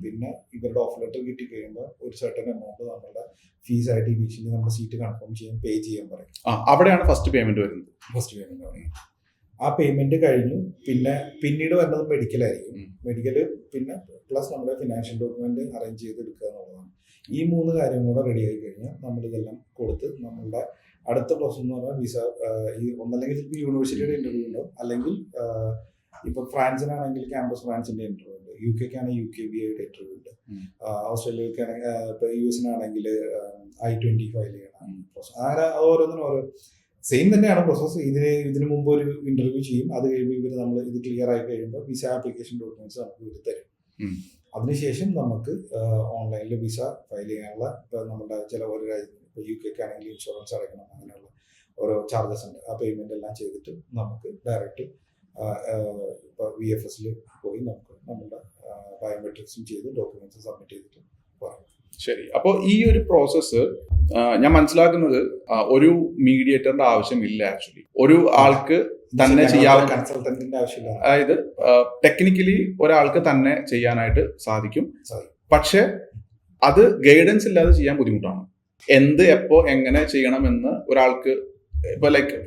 പിന്നെ ഇവരുടെ ഓഫർ ലെറ്റർ കിട്ടി കഴിയുമ്പോൾ ഒരു സർട്ടൻ എമൗണ്ട് നമ്മളുടെ ഫീസ് ആയിട്ട് ഇനീഷ്യലി നമ്മുടെ സീറ്റ് കൺഫേം ചെയ്യാൻ പേ ചെയ്യാൻ പറയും. അവിടെയാണ് ഫസ്റ്റ് പേയ്മെന്റ് വരുന്നത്. ആ പേയ്മെന്റ് കഴിഞ്ഞു പിന്നെ പിന്നീട് വരുന്നത് മെഡിക്കൽ ആയിരിക്കും. മെഡിക്കല് പിന്നെ പ്ലസ് നമ്മുടെ ഫിനാൻഷ്യൽ ഡോക്യുമെന്റ് അറേഞ്ച് ചെയ്തെടുക്കുക എന്നുള്ളതാണ്. ഈ 3 കാര്യം കൂടെ റെഡി ആയി കഴിഞ്ഞാൽ നമ്മളിതെല്ലാം കൊടുത്ത് നമ്മളുടെ അടുത്ത പ്രോസസ് എന്ന് പറഞ്ഞാൽ വിസ, ഈ ഒന്നല്ലെങ്കിൽ ചിലപ്പോൾ യൂണിവേഴ്സിറ്റിയുടെ ഇന്റർവ്യൂ ഉണ്ടാവും, അല്ലെങ്കിൽ ഇപ്പൊ ഫ്രാൻസിനാണെങ്കിൽ ക്യാമ്പസ് ഫ്രാൻസിന്റെ ഇന്റർവ്യൂ ഉണ്ട്, UK-ക്കാണെങ്കിൽ UKVAയുടെ ഇന്റർവ്യൂ ഉണ്ട്, ഓസ്ട്രേലിയക്കാണെങ്കിൽ ഇപ്പൊ US-നാണെങ്കിൽ I-20 ഫയൽ ചെയ്യണം പ്രോസസ്. അങ്ങനെ ഓരോന്നിനും ഓരോ സെയിം തന്നെയാണ് പ്രോസസ്. ഇതിന് മുമ്പ് ഒരു ഇന്റർവ്യൂ ചെയ്യും, അത് കഴിയുമ്പോൾ ഇവർ നമ്മൾ ഇത് ക്ലിയർ ആയി കഴിയുമ്പോൾ വിസ ആപ്ലിക്കേഷൻ ഡോക്യുമെന്റ്സ് നമുക്ക് ഇവർ തരും. അതിനുശേഷം നമുക്ക് ഓൺലൈനിൽ വിസ ഫയൽ ചെയ്യാനുള്ള ഇപ്പൊ നമ്മുടെ ചില ഓരോ രാജ്യത്ത് ഇപ്പോൾ UK-ക്കാണെങ്കിൽ ഇൻഷുറൻസ് അടയ്ക്കണം, അങ്ങനെയുള്ള ഓരോ ചാർജസ് ഉണ്ട്. ആ പേയ്മെന്റ് എല്ലാം ചെയ്തിട്ട് നമുക്ക് ഡയറക്റ്റ് ഇപ്പോൾ VFS-ൽ പോയി നമുക്ക് നമ്മുടെ ബയോമെട്രിക്സും ചെയ്ത് ഡോക്യുമെന്റ്സ് സബ്മിറ്റ് ചെയ്തിട്ട് പറയാം. ശരി, അപ്പോൾ ഈ ഒരു പ്രോസസ്സ് ഞാൻ മനസ്സിലാക്കുന്നത് ഒരു മീഡിയേറ്ററിന്റെ ആവശ്യമില്ല. ആക്ച്വലി ഒരു ആൾക്ക് തന്നെ ചെയ്യാവുന്ന കൺസൾട്ടന്റിന്റെ ആവശ്യമില്ല. അതായത് ടെക്നിക്കലി ഒരാൾക്ക് തന്നെ ചെയ്യാനായിട്ട് സാധിക്കും. പക്ഷെ അത് ഗൈഡൻസ് ഇല്ലാതെ ചെയ്യാൻ ബുദ്ധിമുട്ടാണ്. എന്ത് എപ്പോ എങ്ങനെ ചെയ്യണമെന്ന് ഒരാൾക്ക് ഇപ്പൊ ലൈക്ക്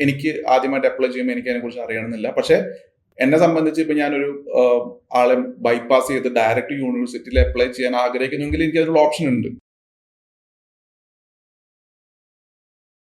എനിക്ക് ആദ്യമായിട്ട് അപ്ലൈ ചെയ്യുമ്പോൾ എനിക്ക് അതിനെ കുറിച്ച് അറിയണമെന്നില്ല. പക്ഷെ എന്നെ സംബന്ധിച്ച് ഇപ്പൊ ഞാനൊരു ആളെ ബൈപ്പാസ് ചെയ്ത് ഡയറക്റ്റ് യൂണിവേഴ്സിറ്റിയിൽ അപ്ലൈ ചെയ്യാൻ ആഗ്രഹിക്കുന്നെങ്കിൽ എനിക്ക് അതിനുള്ള ഓപ്ഷൻ ഉണ്ട്.